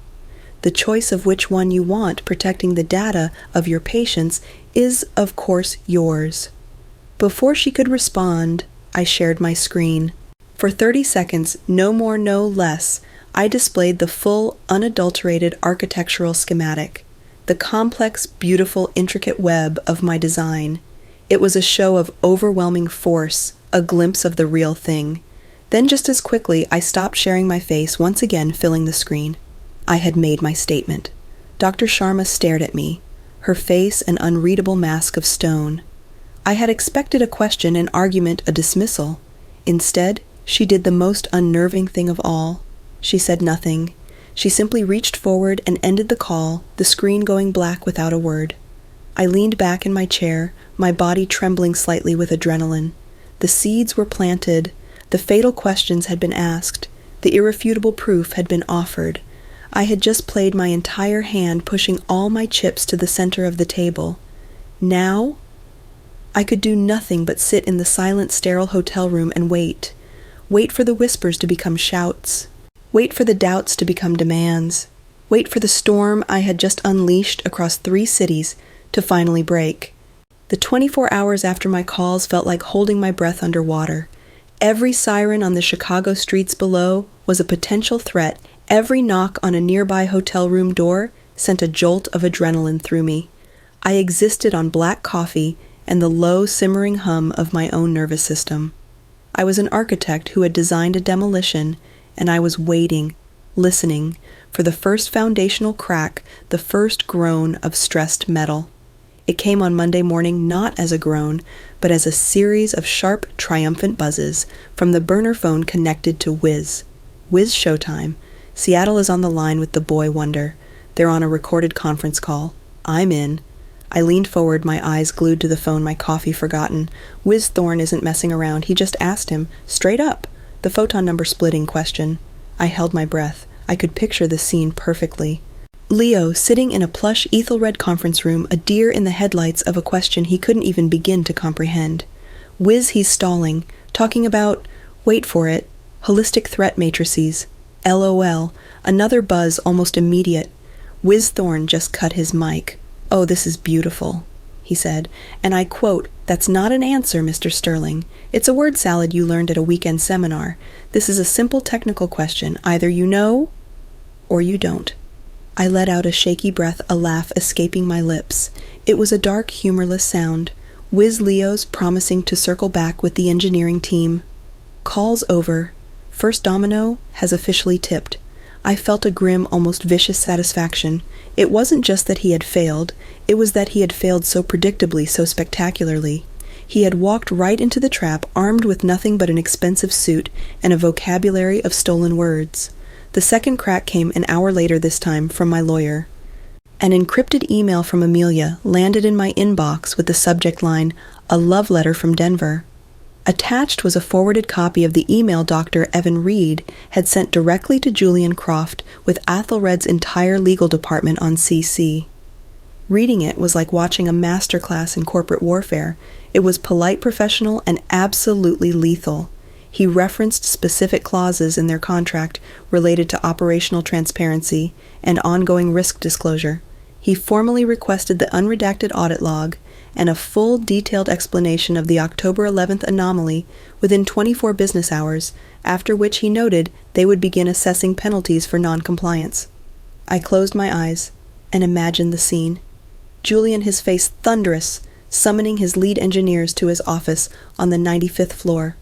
The choice of which one you want protecting the data of your patients is, of course, yours. Before she could respond, I shared my screen. For 30 seconds, no more, no less, I displayed the full, unadulterated architectural schematic, the complex, beautiful, intricate web of my design. It was a show of overwhelming force, a glimpse of the real thing. Then just as quickly, I stopped sharing my face, once again filling the screen. I had made my statement. Dr. Sharma stared at me, her face an unreadable mask of stone. I had expected a question, an argument, a dismissal. Instead, she did the most unnerving thing of all. She said nothing. She simply reached forward and ended the call, the screen going black without a word. I leaned back in my chair, my body trembling slightly with adrenaline. The seeds were planted. The fatal questions had been asked. The irrefutable proof had been offered. I had just played my entire hand, pushing all my chips to the center of the table. Now, I could do nothing but sit in the silent, sterile hotel room and wait. Wait for the whispers to become shouts. Wait for the doubts to become demands. Wait for the storm I had just unleashed across 3 cities to finally break. The 24 hours after my calls felt like holding my breath underwater. Every siren on the Chicago streets below was a potential threat. Every knock on a nearby hotel room door sent a jolt of adrenaline through me. I existed on black coffee and the low, simmering hum of my own nervous system. I was an architect who had designed a demolition, and I was waiting, listening, for the first foundational crack, the first groan of stressed metal. It came on Monday morning not as a groan, but as a series of sharp, triumphant buzzes from the burner phone connected to Wiz. Wiz Showtime. Seattle is on the line with the boy wonder. They're on a recorded conference call. I'm in. I leaned forward, my eyes glued to the phone, my coffee forgotten. Wiz Thorne isn't messing around. He just asked him, straight up, the photon number splitting question. I held my breath. I could picture the scene perfectly. Leo, sitting in a plush Ethelred conference room, a deer in the headlights of a question he couldn't even begin to comprehend. Wiz, he's stalling, talking about, wait for it, holistic threat matrices. LOL, another buzz almost immediate. Wiz Thorne just cut his mic. Oh, this is beautiful, he said, and I quote, that's not an answer, Mr. Sterling. It's a word salad you learned at a weekend seminar. This is a simple technical question. Either you know or you don't. I let out a shaky breath, a laugh escaping my lips. It was a dark, humorless sound. Wiz Leo's promising to circle back with the engineering team. Call's over. First domino has officially tipped. I felt a grim, almost vicious satisfaction. It wasn't just that he had failed, it was that he had failed so predictably, so spectacularly. He had walked right into the trap, armed with nothing but an expensive suit and a vocabulary of stolen words. The second crack came an hour later this time, from my lawyer. An encrypted email from Amelia landed in my inbox with the subject line, "A love letter from Denver." Attached was a forwarded copy of the email Dr. Evan Reed had sent directly to Julian Croft with Athelred's entire legal department on CC. Reading it was like watching a masterclass in corporate warfare. It was polite, professional, and absolutely lethal. He referenced specific clauses in their contract related to operational transparency and ongoing risk disclosure. He formally requested the unredacted audit log and a full, detailed explanation of the October 11th anomaly within 24 business hours, after which he noted they would begin assessing penalties for non-compliance. I closed my eyes and imagined the scene. Julian, his face thunderous, summoning his lead engineers to his office on the 95th floor.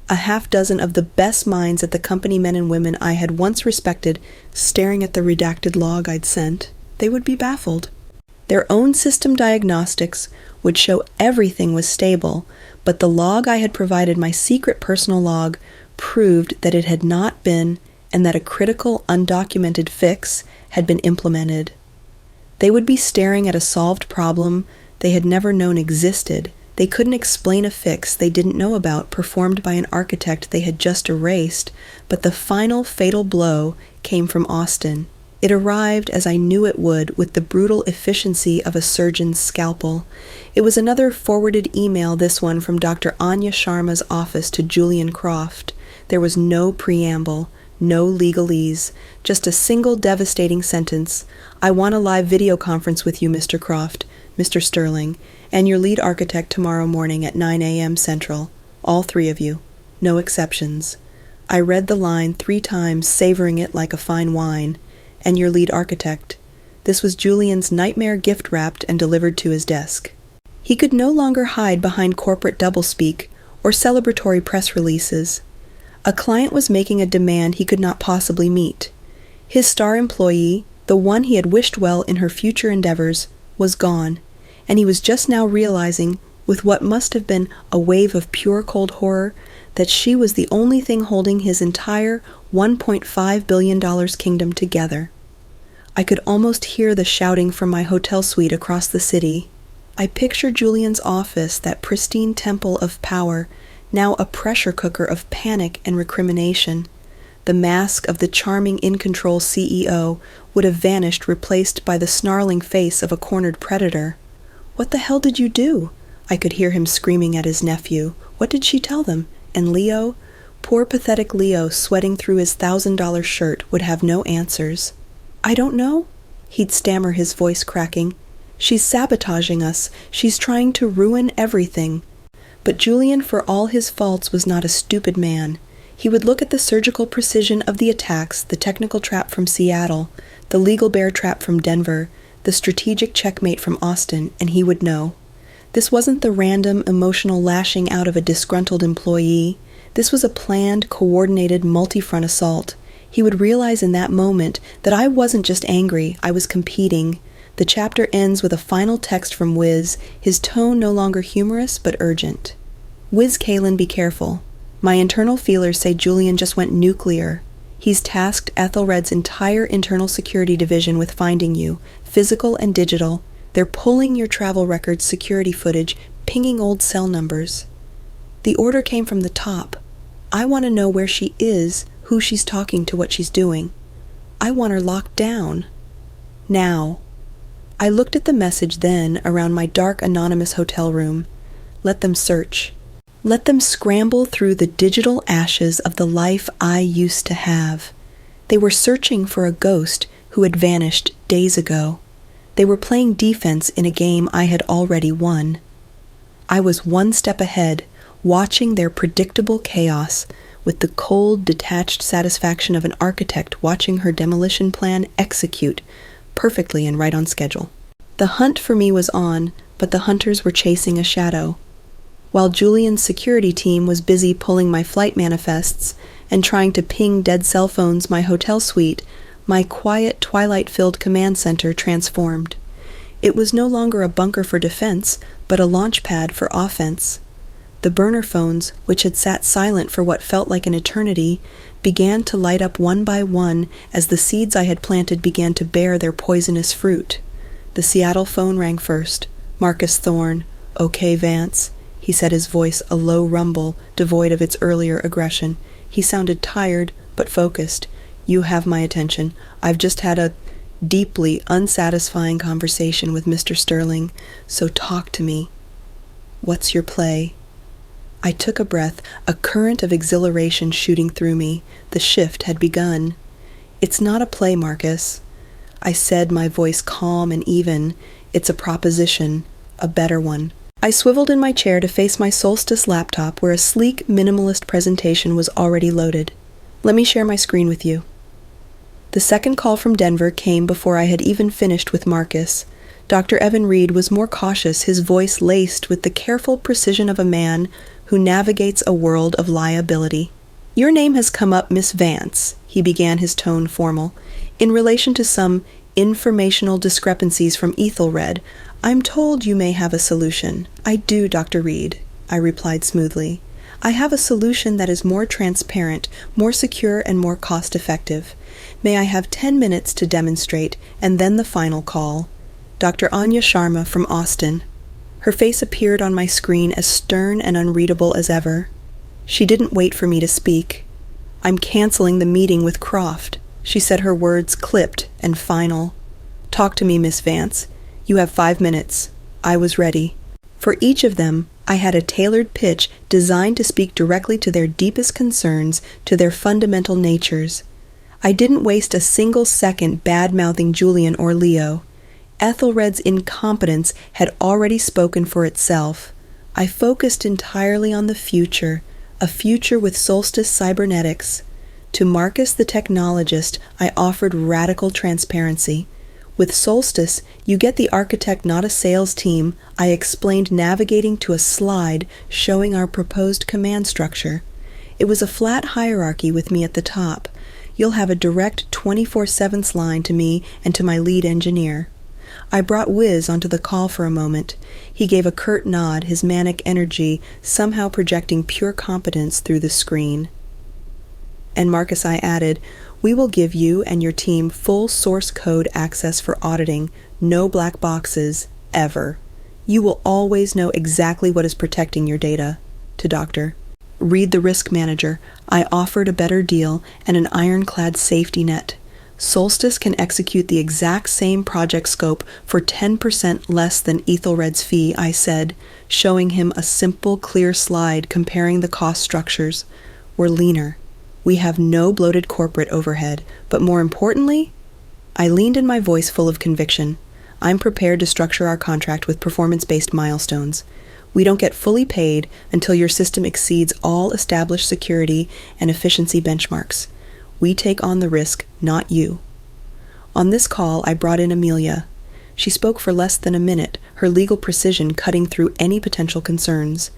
A half dozen of the best minds at the company, men and women I had once respected, staring at the redacted log I'd sent. They would be baffled. Their own system diagnostics would show everything was stable, but the log I had provided, my secret personal log, proved that it had not been, and that a critical, undocumented fix had been implemented. They would be staring at a solved problem they had never known existed. They couldn't explain a fix they didn't know about performed by an architect they had just erased, but the final fatal blow came from Austin. It arrived as I knew it would, with the brutal efficiency of a surgeon's scalpel. It was another forwarded email, this one from Dr. Anya Sharma's office to Julian Croft. There was no preamble, no legalese, just a single devastating sentence. "I want a live video conference with you, Mr. Croft, Mr. Sterling, and your lead architect tomorrow morning at 9 a.m. Central. All three of you. No exceptions." I read the line 3 times, savoring it like a fine wine. "And your lead architect." This was Julian's nightmare gift wrapped and delivered to his desk. He could no longer hide behind corporate doublespeak or celebratory press releases. A client was making a demand he could not possibly meet. His star employee, the one he had wished well in her future endeavors, was gone, and he was just now realizing, with what must have been a wave of pure cold horror, that she was the only thing holding his entire $1.5 billion kingdom together. I could almost hear the shouting from my hotel suite across the city. I pictured Julian's office, that pristine temple of power, now a pressure cooker of panic and recrimination. The mask of the charming, in-control CEO would have vanished, replaced by the snarling face of a cornered predator. "What the hell did you do?" I could hear him screaming at his nephew. What did she tell them? And Leo? Poor pathetic Leo, sweating through his $1,000 shirt, would have no answers. "I don't know," he'd stammer, his voice cracking. "She's sabotaging us. She's trying to ruin everything." But Julian, for all his faults, was not a stupid man. He would look at the surgical precision of the attacks, the technical trap from Seattle, the legal bear trap from Denver, the strategic checkmate from Austin, and he would know. This wasn't the random, emotional lashing out of a disgruntled employee. This was a planned, coordinated, multi-front assault. He would realize in that moment that I wasn't just angry, I was competing. The chapter ends with a final text from Wiz, his tone no longer humorous but urgent. "Wiz Kalen, be careful. My internal feelers say Julian just went nuclear. He's tasked Ethelred's entire internal security division with finding you, physical and digital. They're pulling your travel records, security footage, pinging old cell numbers. The order came from the top. I want to know where she is, who she's talking to, what she's doing. I want her locked down. Now." I looked at the message then around my dark, anonymous hotel room. Let them search. Let them scramble through the digital ashes of the life I used to have. They were searching for a ghost who had vanished days ago. They were playing defense in a game I had already won. I was one step ahead, watching their predictable chaos with the cold, detached satisfaction of an architect watching her demolition plan execute perfectly and right on schedule. The hunt for me was on, but the hunters were chasing a shadow. While Julian's security team was busy pulling my flight manifests, and trying to ping dead cell phones my hotel suite, my quiet, twilight-filled command center transformed. It was no longer a bunker for defense, but a launch pad for offense. The burner phones, which had sat silent for what felt like an eternity, began to light up one by one as the seeds I had planted began to bear their poisonous fruit. The Seattle phone rang first. Marcus Thorne. "Okay, Vance," he said, his voice a low rumble, devoid of its earlier aggression. He sounded tired, but focused. "You have my attention. I've just had a deeply unsatisfying conversation with Mr. Sterling, so talk to me. What's your play?" I took a breath, a current of exhilaration shooting through me. The shift had begun. "It's not a play, Marcus," I said, my voice calm and even. "It's a proposition, a better one." I swiveled in my chair to face my Solstice laptop where a sleek, minimalist presentation was already loaded. "Let me share my screen with you." The second call from Denver came before I had even finished with Marcus. Dr. Evan Reed was more cautious, his voice laced with the careful precision of a man who navigates a world of liability. "Your name has come up, Miss Vance," he began, his tone formal. "In relation to some informational discrepancies from Ethelred, I'm told you may have a solution." "I do, Dr. Reed," I replied smoothly. "I have a solution that is more transparent, more secure, and more cost-effective. May I have 10 minutes to demonstrate, and then the final call?" "Dr. Anya Sharma from Austin." Her face appeared on my screen as stern and unreadable as ever. She didn't wait for me to speak. "I'm canceling the meeting with Croft," she said, her words clipped and final. "Talk to me, Miss Vance. You have 5 minutes." I was ready. For each of them, I had a tailored pitch designed to speak directly to their deepest concerns, to their fundamental natures. I didn't waste a single second bad-mouthing Julian or Leo. Ethelred's incompetence had already spoken for itself. I focused entirely on the future, a future with Solstice cybernetics. To Marcus the technologist, I offered radical transparency. With Solstice, you get the architect, not a sales team. I explained navigating to a slide showing our proposed command structure. It was a flat hierarchy with me at the top. You'll have a direct 24/7 line to me and to my lead engineer. I brought Wiz onto the call for a moment. He gave a curt nod, his manic energy somehow projecting pure competence through the screen. And Marcus, I added, "We will give you and your team full source code access for auditing, no black boxes, ever. You will always know exactly what is protecting your data." To Dr. Reed, the risk manager, I offered a better deal and an ironclad safety net. Solstice can execute the exact same project scope for 10% less than Ethelred's fee, I said, showing him a simple, clear slide comparing the cost structures. We're leaner. We have no bloated corporate overhead, but more importantly, I leaned in, my voice full of conviction. I'm prepared to structure our contract with performance-based milestones. We don't get fully paid until your system exceeds all established security and efficiency benchmarks. We take on the risk, not you. On this call, I brought in Amelia. She spoke for less than a minute, her legal precision cutting through any potential concerns.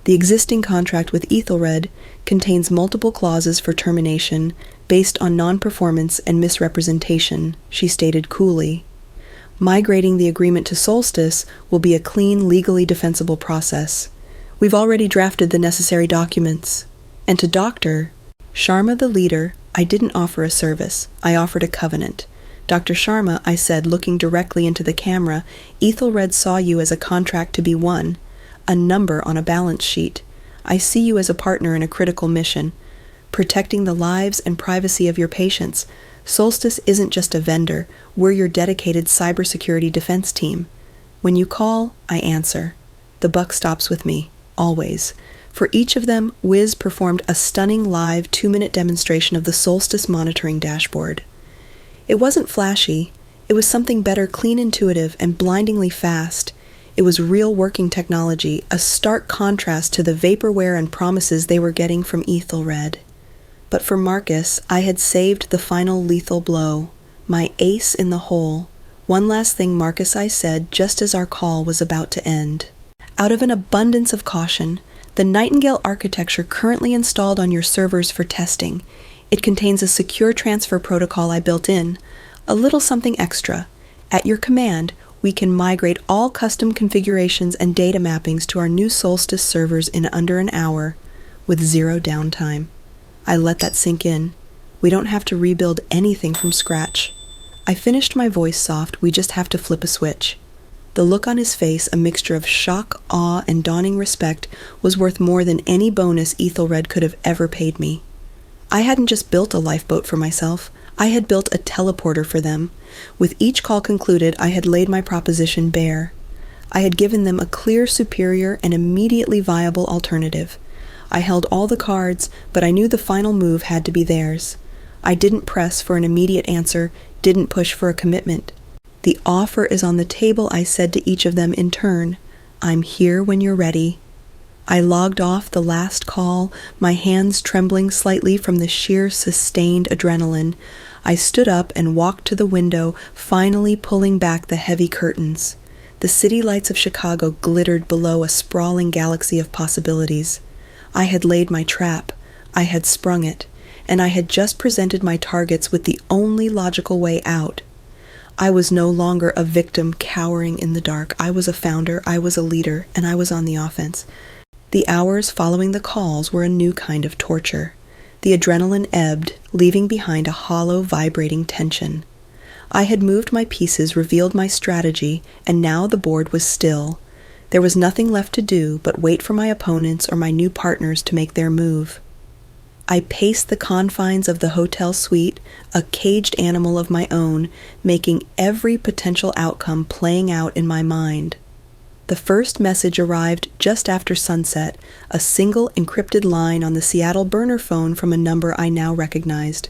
The existing contract with Ethelred contains multiple clauses for termination based on non-performance and misrepresentation, she stated coolly. Migrating the agreement to Solstice will be a clean, legally defensible process. We've already drafted the necessary documents. And to Dr. Sharma, the leader, I didn't offer a service. I offered a covenant. "Dr. Sharma," I said, looking directly into the camera, "Ethelred saw you as a contract to be won, a number on a balance sheet. I see you as a partner in a critical mission, protecting the lives and privacy of your patients. Solstice isn't just a vendor. We're your dedicated cybersecurity defense team. When you call, I answer. The buck stops with me, always." For each of them, Wiz performed a stunning live 2-minute demonstration of the Solstice monitoring dashboard. It wasn't flashy. It was something better, clean, intuitive, and blindingly fast. It was real working technology, a stark contrast to the vaporware and promises they were getting from Ethelred. But for Marcus, I had saved the final lethal blow, my ace in the hole. "One last thing, Marcus," I said, just as our call was about to end. Out of an abundance of caution, the Nightingale architecture currently installed on your servers for testing. It contains a secure transfer protocol I built in, a little something extra. At your command, we can migrate all custom configurations and data mappings to our new Solstice servers in under an hour, with zero downtime. I let that sink in. We don't have to rebuild anything from scratch. I finished my voice soft, we just have to flip a switch. The look on his face, a mixture of shock, awe, and dawning respect, was worth more than any bonus Ethelred could have ever paid me. I hadn't just built a lifeboat for myself, I had built a teleporter for them. With each call concluded, I had laid my proposition bare. I had given them a clear, superior, and immediately viable alternative. I held all the cards, but I knew the final move had to be theirs. I didn't press for an immediate answer, didn't push for a commitment. The offer is on the table, I said to each of them in turn. I'm here when you're ready. I logged off the last call, my hands trembling slightly from the sheer sustained adrenaline. I stood up and walked to the window, finally pulling back the heavy curtains. The city lights of Chicago glittered below a sprawling galaxy of possibilities. I had laid my trap. I had sprung it. And I had just presented my targets with the only logical way out. I was no longer a victim cowering in the dark. I was a founder, I was a leader, and I was on the offense. The hours following the calls were a new kind of torture. The adrenaline ebbed, leaving behind a hollow, vibrating tension. I had moved my pieces, revealed my strategy, and now the board was still. There was nothing left to do but wait for my opponents or my new partners to make their move. I paced the confines of the hotel suite, a caged animal of my own, making every potential outcome playing out in my mind. The first message arrived just after sunset, a single encrypted line on the Seattle burner phone from a number I now recognized.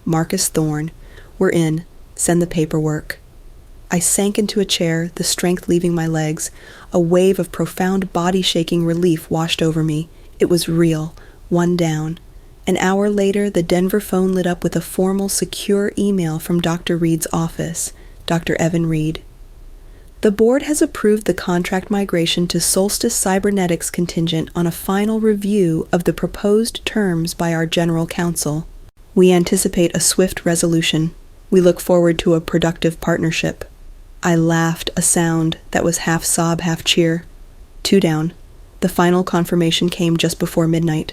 Marcus Thorne. We're in. Send the paperwork. I sank into a chair, the strength leaving my legs. A wave of profound body-shaking relief washed over me. It was real. One down. An hour later, the Denver phone lit up with a formal, secure email from Dr. Reed's office, Dr. Evan Reed. The board has approved the contract migration to Solstice Cybernetics contingent on a final review of the proposed terms by our general counsel. We anticipate a swift resolution. We look forward to a productive partnership. I laughed, a sound that was half sob, half cheer. 2 down. The final confirmation came just before midnight.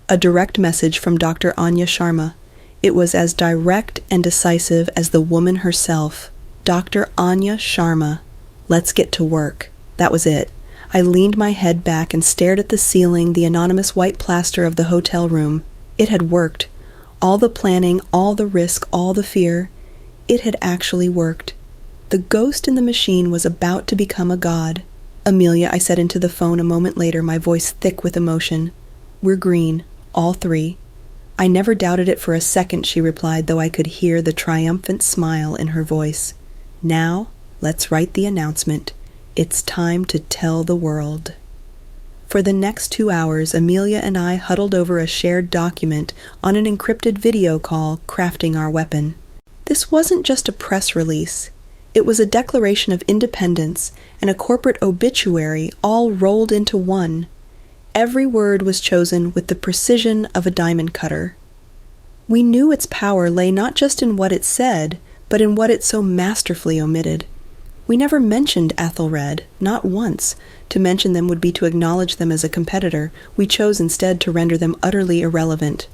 A direct message from Dr. Anya Sharma. It was as direct and decisive as the woman herself. Dr. Anya Sharma. Let's get to work. That was it. I leaned my head back and stared at the ceiling, the anonymous white plaster of the hotel room. It had worked. All the planning, all the risk, all the fear. It had actually worked. The ghost in the machine was about to become a god. Amelia, I said into the phone a moment later, my voice thick with emotion. We're green. All 3. I never doubted it for a second, she replied, though I could hear the triumphant smile in her voice. Now, let's write the announcement. It's time to tell the world. For the next 2 hours, Amelia and I huddled over a shared document on an encrypted video call, crafting our weapon. This wasn't just a press release. It was a declaration of independence and a corporate obituary all rolled into one. Every word was chosen with the precision of a diamond cutter. We knew its power lay not just in what it said, but in what it so masterfully omitted. We never mentioned Ethelred, not once. To mention them would be to acknowledge them as a competitor. We chose instead to render them utterly irrelevant.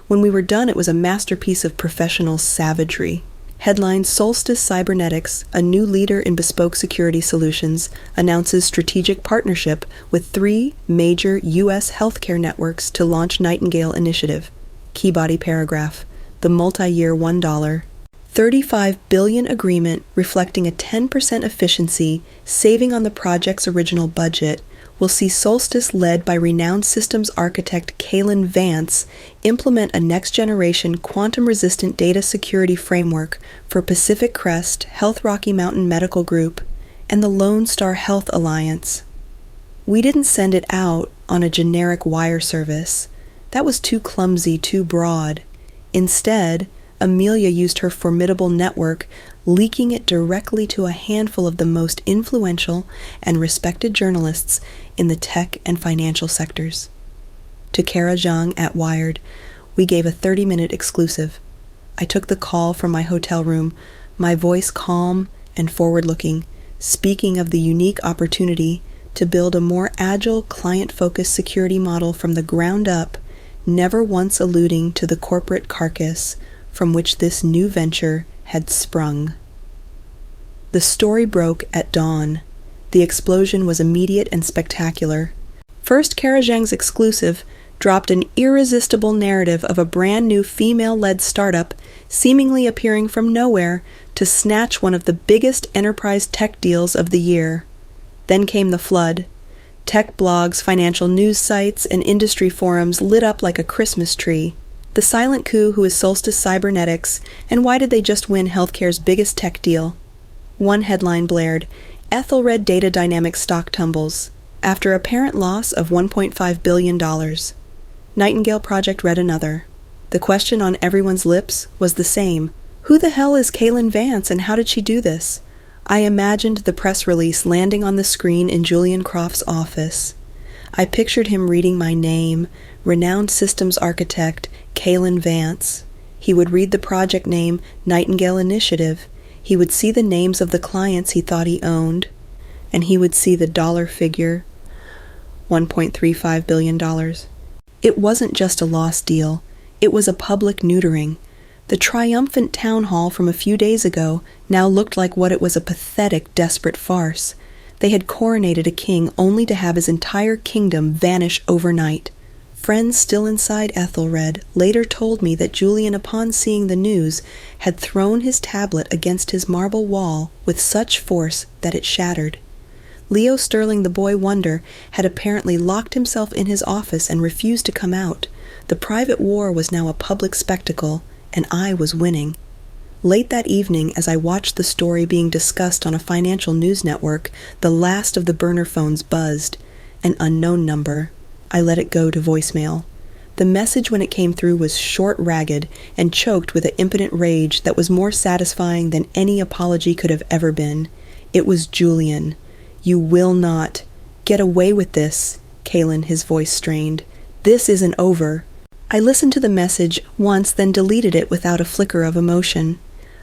When we were done, it was a masterpiece of professional savagery. Headline: Solstice Cybernetics, a new leader in bespoke security solutions, announces strategic partnership with 3 major U.S. healthcare networks to launch Nightingale Initiative. Key body paragraph: the multi-year $1, $35 billion agreement reflecting a 10% efficiency, saving on the project's original budget, will see Solstice, led by renowned systems architect Kaylin Vance, implement a next-generation quantum-resistant data security framework for Pacific Crest, Health Rocky Mountain Medical Group, and the Lone Star Health Alliance. We didn't send it out on a generic wire service. That was too clumsy, too broad. Instead, Amelia used her formidable network, leaking it directly to a handful of the most influential and respected journalists in the tech and financial sectors. To Kara Zhang at Wired, we gave a 30-minute exclusive. I took the call from my hotel room, my voice calm and forward-looking, speaking of the unique opportunity to build a more agile, client-focused security model from the ground up, never once alluding to the corporate carcass from which this new venture had sprung. The story broke at dawn. The explosion was immediate and spectacular. First, Kara Zhang's exclusive dropped an irresistible narrative of a brand new female-led startup seemingly appearing from nowhere to snatch one of the biggest enterprise tech deals of the year. Then came the flood. Tech blogs, financial news sites, and industry forums lit up like a Christmas tree. The silent coup who is Solstice Cybernetics, and why did they just win healthcare's biggest tech deal? One headline blared, Ethelred Data Dynamics stock tumbles, after apparent loss of $1.5 billion. Nightingale Project read another. The question on everyone's lips was the same. Who the hell is Kaylin Vance and how did she do this? I imagined the press release landing on the screen in Julian Croft's office. I pictured him reading my name, renowned systems architect Kaylin Vance. He would read the project name Nightingale Initiative. He would see the names of the clients he thought he owned, and he would see the dollar figure, $1.35 billion. It wasn't just a lost deal. It was a public neutering. The triumphant town hall from a few days ago now looked like what it was, a pathetic, desperate farce. They had coronated a king only to have his entire kingdom vanish overnight. Friends still inside Ethelred later told me that Julian, upon seeing the news, had thrown his tablet against his marble wall with such force that it shattered. Leo Sterling, the boy wonder, had apparently locked himself in his office and refused to come out. The private war was now a public spectacle, and I was winning. Late that evening, as I watched the story being discussed on a financial news network, the last of the burner phones buzzed. An unknown number. I let it go to voicemail. The message when it came through was short, ragged, and choked with an impotent rage that was more satisfying than any apology could have ever been. It was Julian. You will not get away with this, Kaylin, his voice strained. This isn't over. I listened to the message once, then deleted it without a flicker of emotion.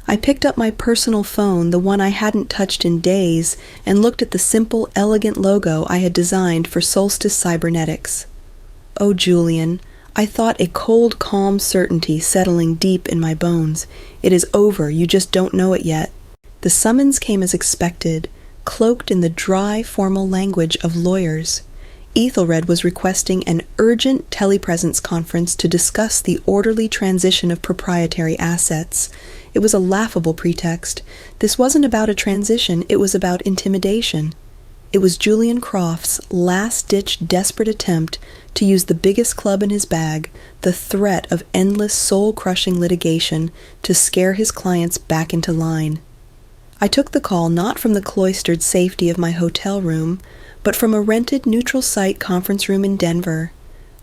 I picked up my personal phone, the one I hadn't touched in days, and looked at the simple, elegant logo I had designed for Solstice Cybernetics. Oh, Julian, I thought, a cold, calm certainty settling deep in my bones. It is over, you just don't know it yet. The summons came as expected, cloaked in the dry, formal language of lawyers. Ethelred was requesting an urgent telepresence conference to discuss the orderly transition of proprietary assets. It was a laughable pretext. This wasn't about a transition, it was about intimidation. It was Julian Croft's last-ditch desperate attempt to use the biggest club in his bag, the threat of endless soul-crushing litigation, to scare his clients back into line. I took the call not from the cloistered safety of my hotel room, but from a rented neutral site conference room in Denver.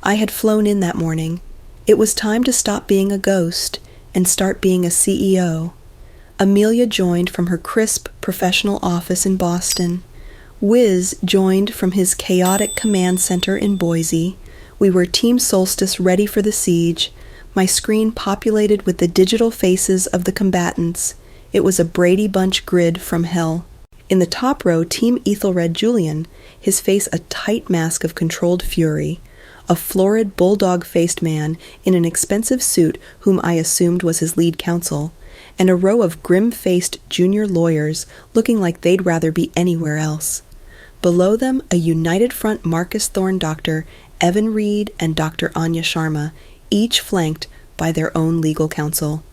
I had flown in that morning. It was time to stop being a ghost and start being a CEO. Amelia joined from her crisp professional office in Boston. Wiz joined from his chaotic command center in Boise. We were Team Solstice ready for the siege, my screen populated with the digital faces of the combatants. It was a Brady Bunch grid from hell. In the top row, Team Ethelred Julian, his face a tight mask of controlled fury, a florid, bulldog-faced man in an expensive suit whom I assumed was his lead counsel, and a row of grim-faced junior lawyers looking like they'd rather be anywhere else. Below them, a United Front Marcus Thorne doctor, Evan Reed, and Dr. Anya Sharma, each flanked by their own legal counsel.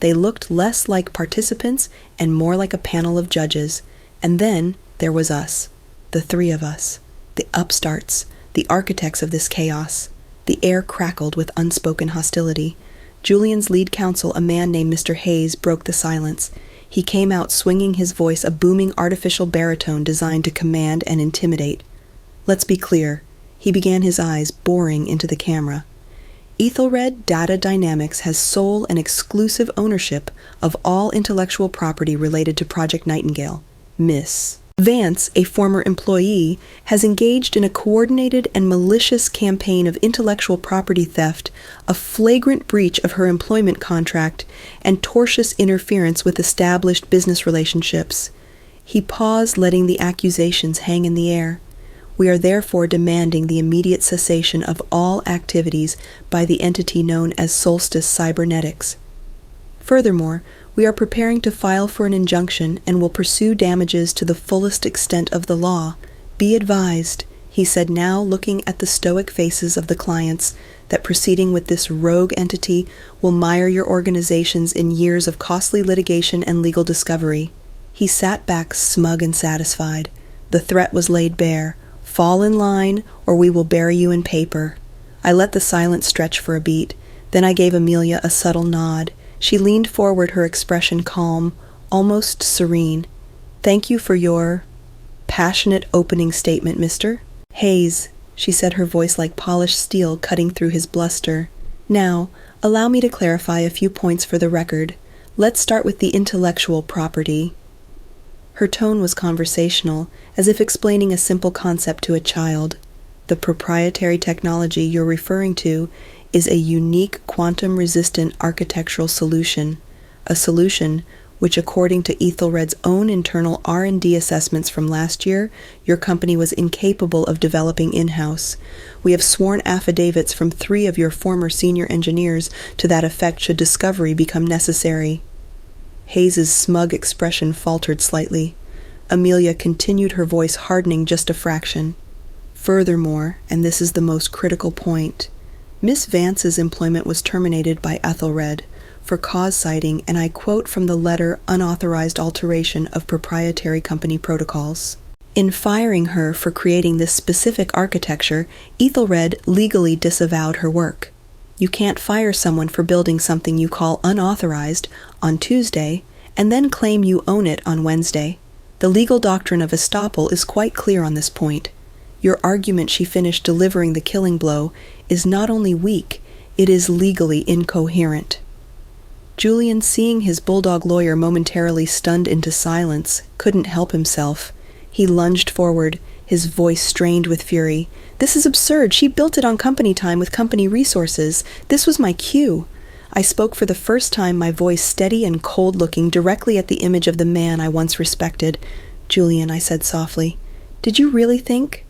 They looked less like participants and more like a panel of judges. And then there was us, the three of us, the upstarts, the architects of this chaos. The air crackled with unspoken hostility. Julian's lead counsel, a man named Mr. Hayes, broke the silence. He came out swinging his voice, a booming artificial baritone designed to command and intimidate. Let's be clear. He began, his eyes boring into the camera. Ethelred Data Dynamics has sole and exclusive ownership of all intellectual property related to Project Nightingale. Miss Vance, a former employee, has engaged in a coordinated and malicious campaign of intellectual property theft, a flagrant breach of her employment contract, and tortious interference with established business relationships. He paused, letting the accusations hang in the air. We are therefore demanding the immediate cessation of all activities by the entity known as Solstice Cybernetics. Furthermore, we are preparing to file for an injunction and will pursue damages to the fullest extent of the law. Be advised, he said, now looking at the stoic faces of the clients, that proceeding with this rogue entity will mire your organizations in years of costly litigation and legal discovery. He sat back smug and satisfied. The threat was laid bare. Fall in line, or we will bury you in paper. I let the silence stretch for a beat. Then I gave Amelia a subtle nod. She leaned forward, her expression calm, almost serene. Thank you for your passionate opening statement, Mr. Hayes, she said, her voice like polished steel cutting through his bluster. Now, allow me to clarify a few points for the record. Let's start with the intellectual property. Her tone was conversational, as if explaining a simple concept to a child. The proprietary technology you're referring to is a unique quantum-resistant architectural solution, a solution which, according to Ethelred's own internal R&D assessments from last year, your company was incapable of developing in-house. We have sworn affidavits from 3 of your former senior engineers to that effect should discovery become necessary. Hayes's smug expression faltered slightly. Amelia continued, her voice hardening just a fraction. Furthermore, and this is the most critical point, Miss Vance's employment was terminated by Ethelred for cause citing, and I quote from the letter, unauthorized alteration of proprietary company protocols. In firing her for creating this specific architecture, Ethelred legally disavowed her work. You can't fire someone for building something you call unauthorized on Tuesday and then claim you own it on Wednesday. The legal doctrine of estoppel is quite clear on this point. Your argument she finished delivering the killing blow is not only weak, it is legally incoherent. Julian, seeing his bulldog lawyer momentarily stunned into silence, couldn't help himself. He lunged forward, his voice strained with fury. This is absurd. She built it on company time with company resources. This was my cue. I spoke for the first time, my voice steady and cold-looking, directly at the image of the man I once respected. Julian, I said softly, did you really think,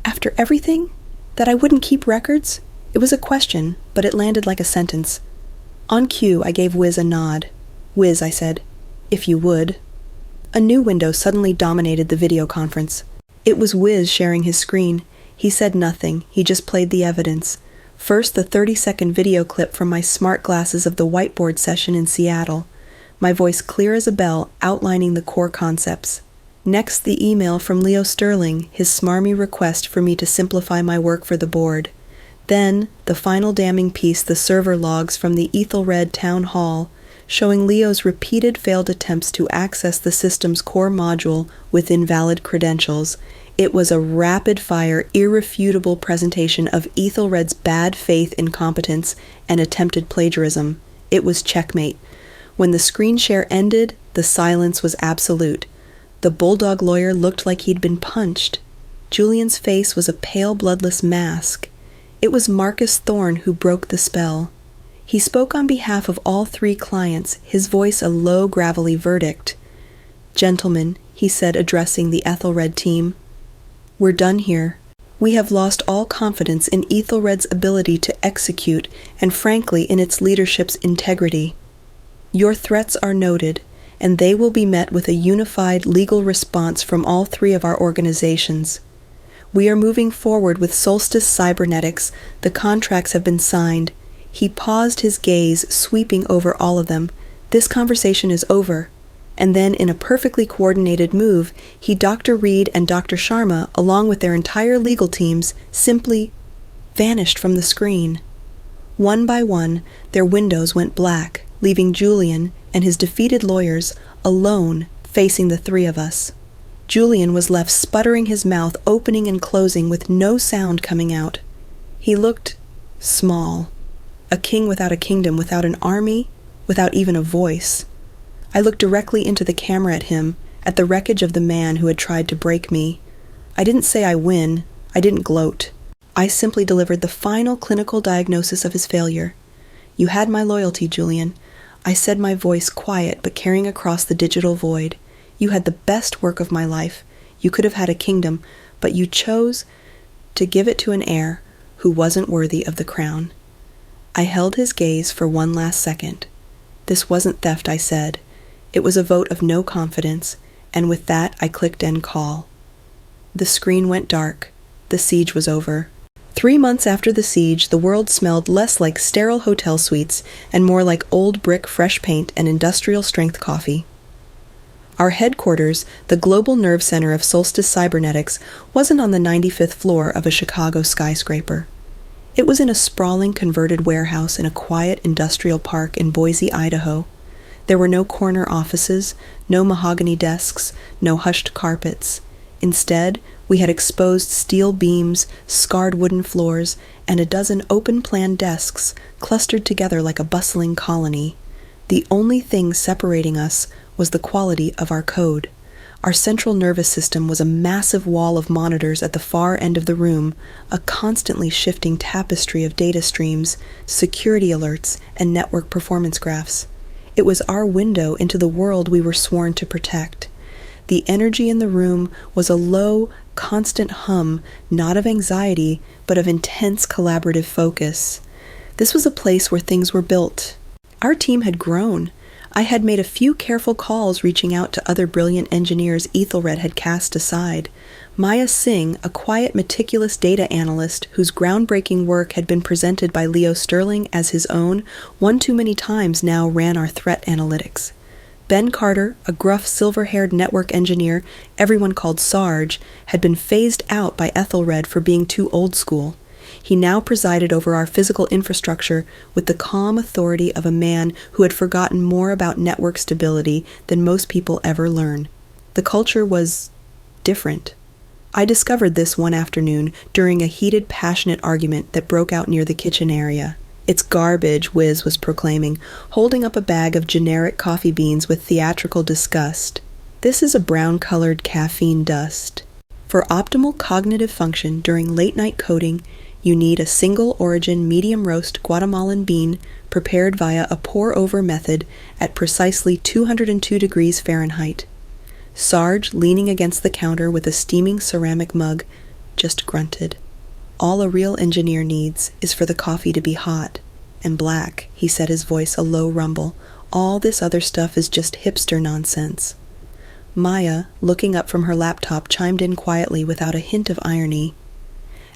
after everything, that I wouldn't keep records? It was a question, but it landed like a sentence. On cue, I gave Wiz a nod. Wiz, I said, if you would. A new window suddenly dominated the video conference. It was Wiz sharing his screen. He said nothing. He just played the evidence. First, the 30-second video clip from my smart glasses of the whiteboard session in Seattle, my voice clear as a bell, outlining the core concepts. Next, the email from Leo Sterling, his smarmy request for me to simplify my work for the board. Then, the final damning piece, the server logs from the Ethelred Town Hall, showing Leo's repeated failed attempts to access the system's core module with invalid credentials. It was a rapid-fire, irrefutable presentation of Ethelred's bad faith, incompetence, and attempted plagiarism. It was checkmate. When the screen share ended, the silence was absolute. The bulldog lawyer looked like he'd been punched. Julian's face was a pale, bloodless mask. It was Marcus Thorne who broke the spell. He spoke on behalf of all 3 clients, his voice a low, gravelly verdict. Gentlemen, he said, addressing the Ethelred team, we're done here. We have lost all confidence in Ethelred's ability to execute, and frankly in its leadership's integrity. Your threats are noted, and they will be met with a unified legal response from all 3 of our organizations. We are moving forward with Solstice Cybernetics. The contracts have been signed. He paused, his gaze sweeping over all of them. This conversation is over. And then, in a perfectly coordinated move, Dr. Reed and Dr. Sharma, along with their entire legal teams, simply vanished from the screen. One by one, their windows went black, leaving Julian and his defeated lawyers alone facing the 3 of us. Julian was left sputtering, his mouth opening and closing with no sound coming out. He looked small. A king without a kingdom, without an army, without even a voice. I looked directly into the camera at him, at the wreckage of the man who had tried to break me. I didn't say I win. I didn't gloat. I simply delivered the final clinical diagnosis of his failure. You had my loyalty, Julian. I said, my voice quiet but carrying across the digital void. You had the best work of my life. You could have had a kingdom, but you chose to give it to an heir who wasn't worthy of the crown. I held his gaze for one last second. This wasn't theft, I said. It was a vote of no confidence, and with that I clicked end call. The screen went dark. The siege was over. 3 months after the siege, the world smelled less like sterile hotel suites and more like old brick fresh paint and industrial-strength coffee. Our headquarters, the global nerve center of Solstice Cybernetics, wasn't on the 95th floor of a Chicago skyscraper. It was in a sprawling converted warehouse in a quiet industrial park in Boise, Idaho. There were no corner offices, no mahogany desks, no hushed carpets. Instead, we had exposed steel beams, scarred wooden floors, and a dozen open-plan desks clustered together like a bustling colony. The only thing separating us was the quality of our code. Our central nervous system was a massive wall of monitors at the far end of the room, a constantly shifting tapestry of data streams, security alerts, and network performance graphs. It was our window into the world we were sworn to protect. The energy in the room was a low, constant hum, not of anxiety, but of intense collaborative focus. This was a place where things were built. Our team had grown. I had made a few careful calls reaching out to other brilliant engineers Ethelred had cast aside. Maya Singh, a quiet, meticulous data analyst whose groundbreaking work had been presented by Leo Sterling as his own, one too many times now ran our threat analytics. Ben Carter, a gruff, silver-haired network engineer everyone called Sarge, had been phased out by Ethelred for being too old school. He now presided over our physical infrastructure with the calm authority of a man who had forgotten more about network stability than most people ever learn. The culture was different. I discovered this one afternoon during a heated, passionate argument that broke out near the kitchen area. "It's garbage," Wiz was proclaiming, holding up a bag of generic coffee beans with theatrical disgust. "This is a brown-colored caffeine dust. For optimal cognitive function during late-night coding, you need a single-origin medium-roast Guatemalan bean prepared via a pour-over method at precisely 202 degrees Fahrenheit." Sarge, leaning against the counter with a steaming ceramic mug, just grunted. "All a real engineer needs is for the coffee to be hot and black," he said, his voice a low rumble. "All this other stuff is just hipster nonsense." Maya, looking up from her laptop, chimed in quietly without a hint of irony.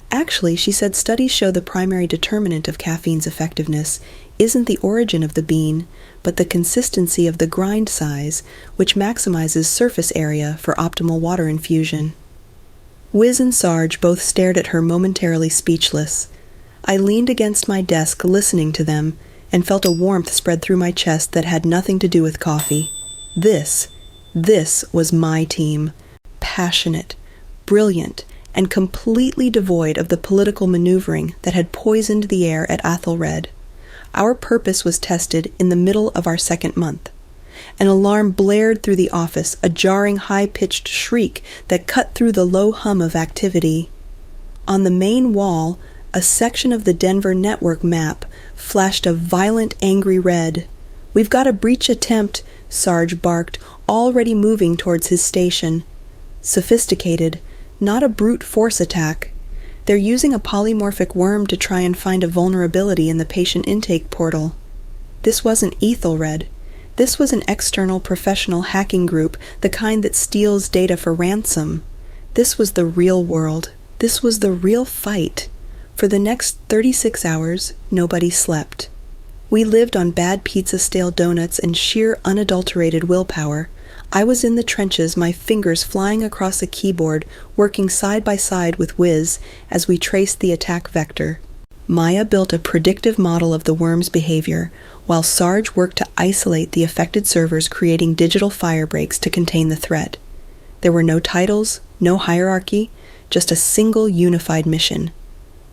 "Actually," she said, "studies show the primary determinant of caffeine's effectiveness isn't the origin of the bean, but the consistency of the grind size, which maximizes surface area for optimal water infusion." Wiz and Sarge both stared at her momentarily speechless. I leaned against my desk listening to them and felt a warmth spread through my chest that had nothing to do with coffee. This was my team. Passionate, brilliant, and completely devoid of the political maneuvering that had poisoned the air at Athelred. Our purpose was tested in the middle of our second month. An alarm blared through the office, a jarring high-pitched shriek that cut through the low hum of activity. On the main wall, a section of the Denver network map flashed a violent, angry red. "We've got a breach attempt," Sarge barked, already moving towards his station. Sophisticated, not a brute force attack. They're using a polymorphic worm to try and find a vulnerability in the patient intake portal. This wasn't Ethelred. This was an external professional hacking group, the kind that steals data for ransom. This was the real world. This was the real fight. For the next 36 hours, nobody slept. We lived on bad pizza, stale donuts, and sheer unadulterated willpower. I was in the trenches, my fingers flying across a keyboard, working side by side with Wiz as we traced the attack vector. Maya built a predictive model of the worm's behavior, while Sarge worked to isolate the affected servers, creating digital firebreaks to contain the threat. There were no titles, no hierarchy, just a single unified mission.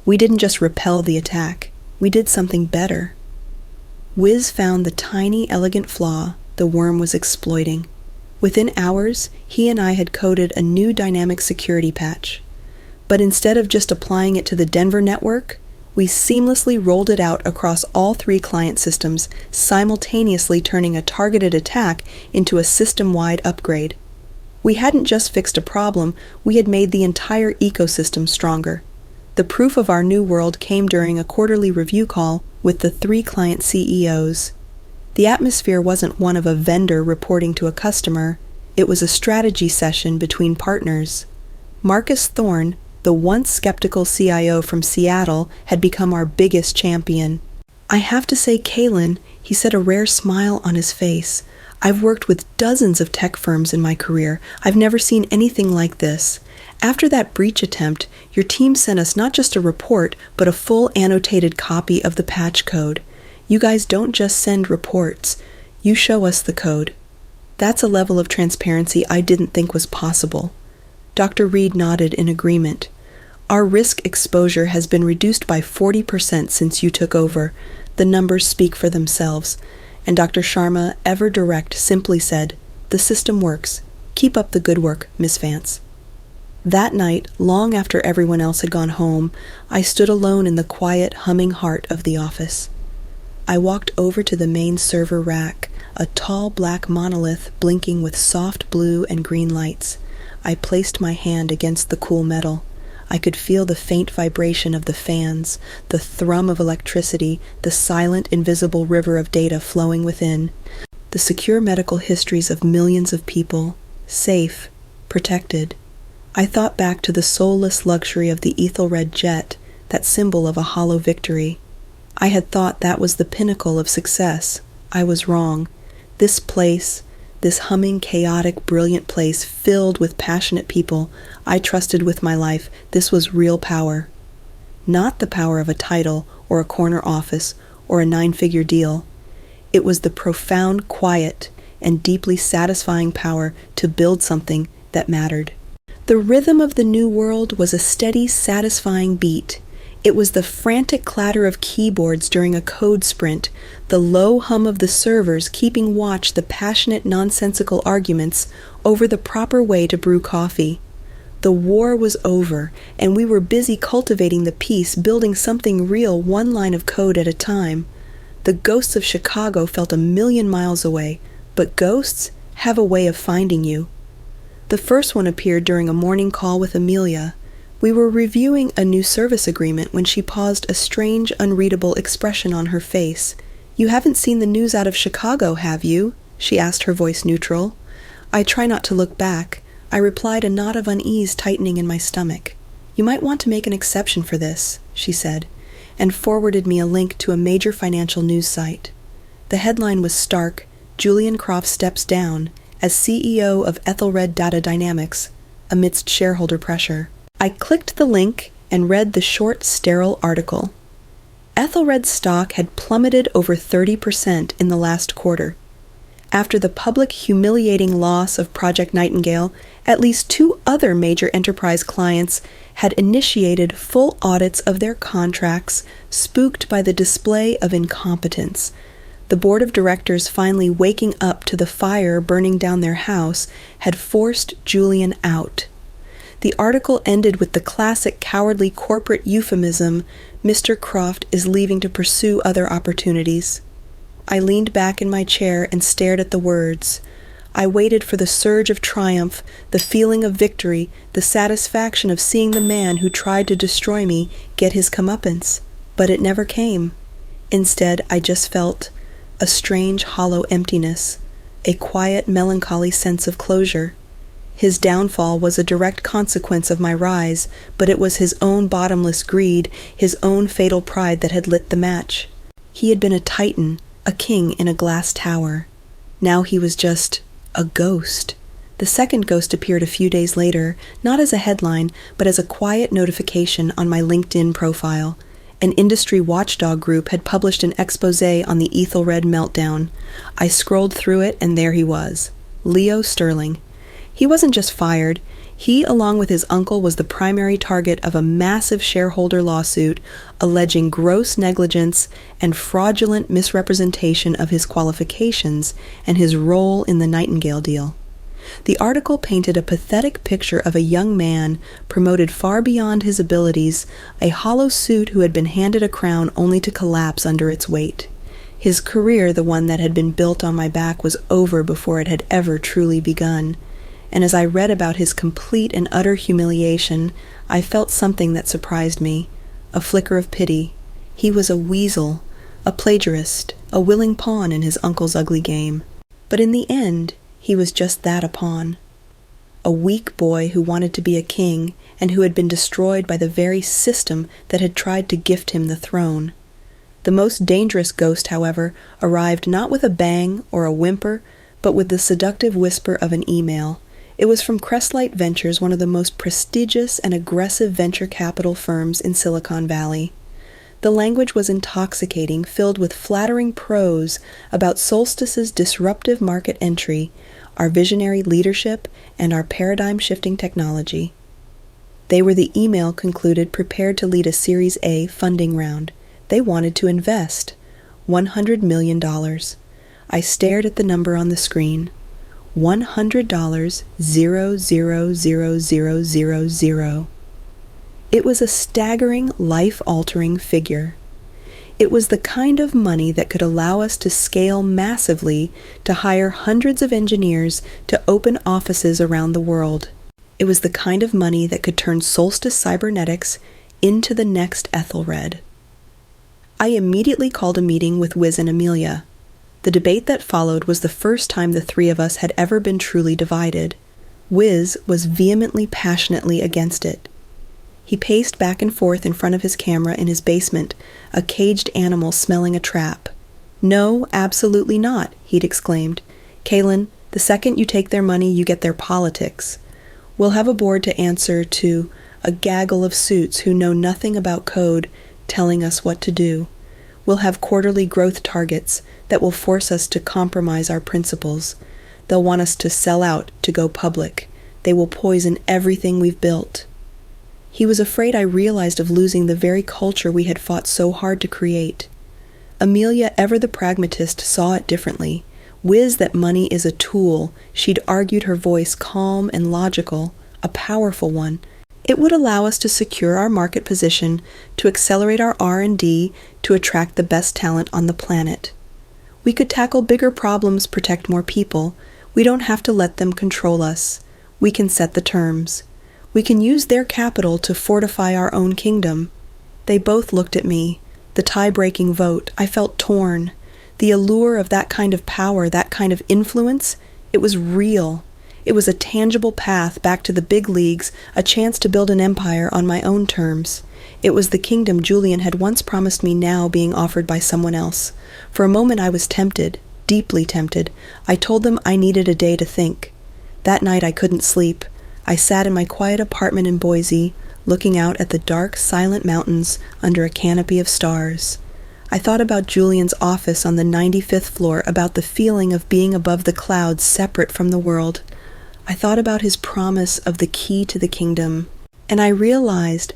We didn't just repel the attack, We did something better. Wiz found the tiny, elegant flaw the worm was exploiting. Within hours, he and I had coded a new dynamic security patch. But instead of just applying it to the Denver network, we seamlessly rolled it out across all 3 client systems, simultaneously turning a targeted attack into a system-wide upgrade. We hadn't just fixed a problem, we had made the entire ecosystem stronger. The proof of our new world came during a quarterly review call with the 3 client CEOs. The atmosphere wasn't one of a vendor reporting to a customer, it was a strategy session between partners. Marcus Thorne, the once skeptical CIO from Seattle, had become our biggest champion. I have to say, Kalen, he said, a rare smile on his face. I've worked with dozens of tech firms in my career. I've never seen anything like this. After that breach attempt, your team sent us not just a report, but a full annotated copy of the patch code. You guys don't just send reports. You show us the code. That's a level of transparency I didn't think was possible. Dr. Reed nodded in agreement. Our risk exposure has been reduced by 40% since you took over. The numbers speak for themselves. And Dr. Sharma, ever direct, simply said, "The system works. Keep up the good work, Miss Vance." That night, long after everyone else had gone home, I stood alone in the quiet, humming heart of the office. I walked over to the main server rack, a tall black monolith blinking with soft blue and green lights. I placed my hand against the cool metal. I could feel the faint vibration of the fans, the thrum of electricity, the silent, invisible river of data flowing within, the secure medical histories of millions of people, safe, protected. I thought back to the soulless luxury of the Ethelred jet, that symbol of a hollow victory. I had thought that was the pinnacle of success. I was wrong. This place, this humming, chaotic, brilliant place filled with passionate people I trusted with my life, this was real power. Not the power of a title or a corner office or a 9-figure deal. It was the profound, quiet, and deeply satisfying power to build something that mattered. The rhythm of the new world was a steady, satisfying beat. It was the frantic clatter of keyboards during a code sprint, the low hum of the servers keeping watch the passionate, nonsensical arguments over the proper way to brew coffee. The war was over, and we were busy cultivating the peace, building something real, one line of code at a time. The ghosts of Chicago felt a million miles away, but ghosts have a way of finding you. The first one appeared during a morning call with Amelia. We were reviewing a new service agreement when she paused, a strange, unreadable expression on her face. "You haven't seen the news out of Chicago, have you?" she asked, her voice neutral. I try not to look back. I replied, a knot of unease tightening in my stomach. "You might want to make an exception for this," she said, and forwarded me a link to a major financial news site. The headline was stark, "Julian Croft steps down as CEO of Ethelred Data Dynamics amidst shareholder pressure." I clicked the link and read the short, sterile article. Ethelred's stock had plummeted over 30% in the last quarter. After the public humiliating loss of Project Nightingale, at least 2 other major enterprise clients had initiated full audits of their contracts, spooked by the display of incompetence. The board of directors, finally waking up to the fire burning down their house, had forced Julian out. The article ended with the classic cowardly corporate euphemism, "Mr. Croft is leaving to pursue other opportunities." I leaned back in my chair and stared at the words. I waited for the surge of triumph, the feeling of victory, the satisfaction of seeing the man who tried to destroy me get his comeuppance. But it never came. Instead, I just felt a strange, hollow emptiness, a quiet, melancholy sense of closure. His downfall was a direct consequence of my rise, but it was his own bottomless greed, his own fatal pride that had lit the match. He had been a titan, a king in a glass tower. Now he was just a ghost. The second ghost appeared a few days later, not as a headline, but as a quiet notification on my LinkedIn profile. An industry watchdog group had published an exposé on the Ethelred meltdown. I scrolled through it, and there he was, Leo Sterling. He wasn't just fired, He, along with his uncle, was the primary target of a massive shareholder lawsuit alleging gross negligence and fraudulent misrepresentation of his qualifications and his role in the Nightingale deal. The article painted a pathetic picture of a young man promoted far beyond his abilities, a hollow suit who had been handed a crown only to collapse under its weight. His career, the one that had been built on my back, was over before it had ever truly begun. And as I read about his complete and utter humiliation, I felt something that surprised me, a flicker of pity. He was a weasel, a plagiarist, a willing pawn in his uncle's ugly game. But in the end, he was just that, a pawn. A weak boy who wanted to be a king and who had been destroyed by the very system that had tried to gift him the throne. The most dangerous ghost, however, arrived not with a bang or a whimper, but with the seductive whisper of an email. It was from Crestlight Ventures, one of the most prestigious and aggressive venture capital firms in Silicon Valley. The language was intoxicating, filled with flattering prose about Solstice's disruptive market entry, our visionary leadership, and our paradigm-shifting technology. They were, the email concluded, prepared to lead a Series A funding round. They wanted to invest $100 million. I stared at the number on the screen. $100, 00000. It was a staggering, life-altering figure. It was the kind of money that could allow us to scale massively, to hire hundreds of engineers, to open offices around the world. It was the kind of money that could turn Solstice Cybernetics into the next Ethelred. I immediately called a meeting with Wiz and Amelia. The debate that followed was the first time the three of us had ever been truly divided. Wiz was vehemently, passionately against it. He paced back and forth in front of his camera in his basement, a caged animal smelling a trap. "No, absolutely not," he'd exclaimed. "Kaylin, the second you take their money, you get their politics. We'll have a board to answer to a gaggle of suits who know nothing about code telling us what to do. We'll have quarterly growth targets that will force us to compromise our principles. They'll want us to sell out, to go public. They will poison everything we've built." He was afraid I realized of losing the very culture we had fought so hard to create. Amelia, ever the pragmatist, saw it differently. Wiz that money is a tool, she'd argued, her voice calm and logical, a powerful one. It would allow us to secure our market position, to accelerate our R&D, to attract the best talent on the planet. We could tackle bigger problems, protect more people. We don't have to let them control us. We can set the terms. We can use their capital to fortify our own kingdom. They both looked at me. The tie-breaking vote, I felt torn. The allure of that kind of power, that kind of influence, it was real. It was a tangible path back to the big leagues, a chance to build an empire on my own terms. It was the kingdom Julian had once promised me, now being offered by someone else. For a moment I was tempted, deeply tempted. I told them I needed a day to think. That night I couldn't sleep. I sat in my quiet apartment in Boise, looking out at the dark, silent mountains under a canopy of stars. I thought about Julian's office on the 95th floor, about the feeling of being above the clouds, separate from the world. I thought about his promise of the key to the kingdom, and I realized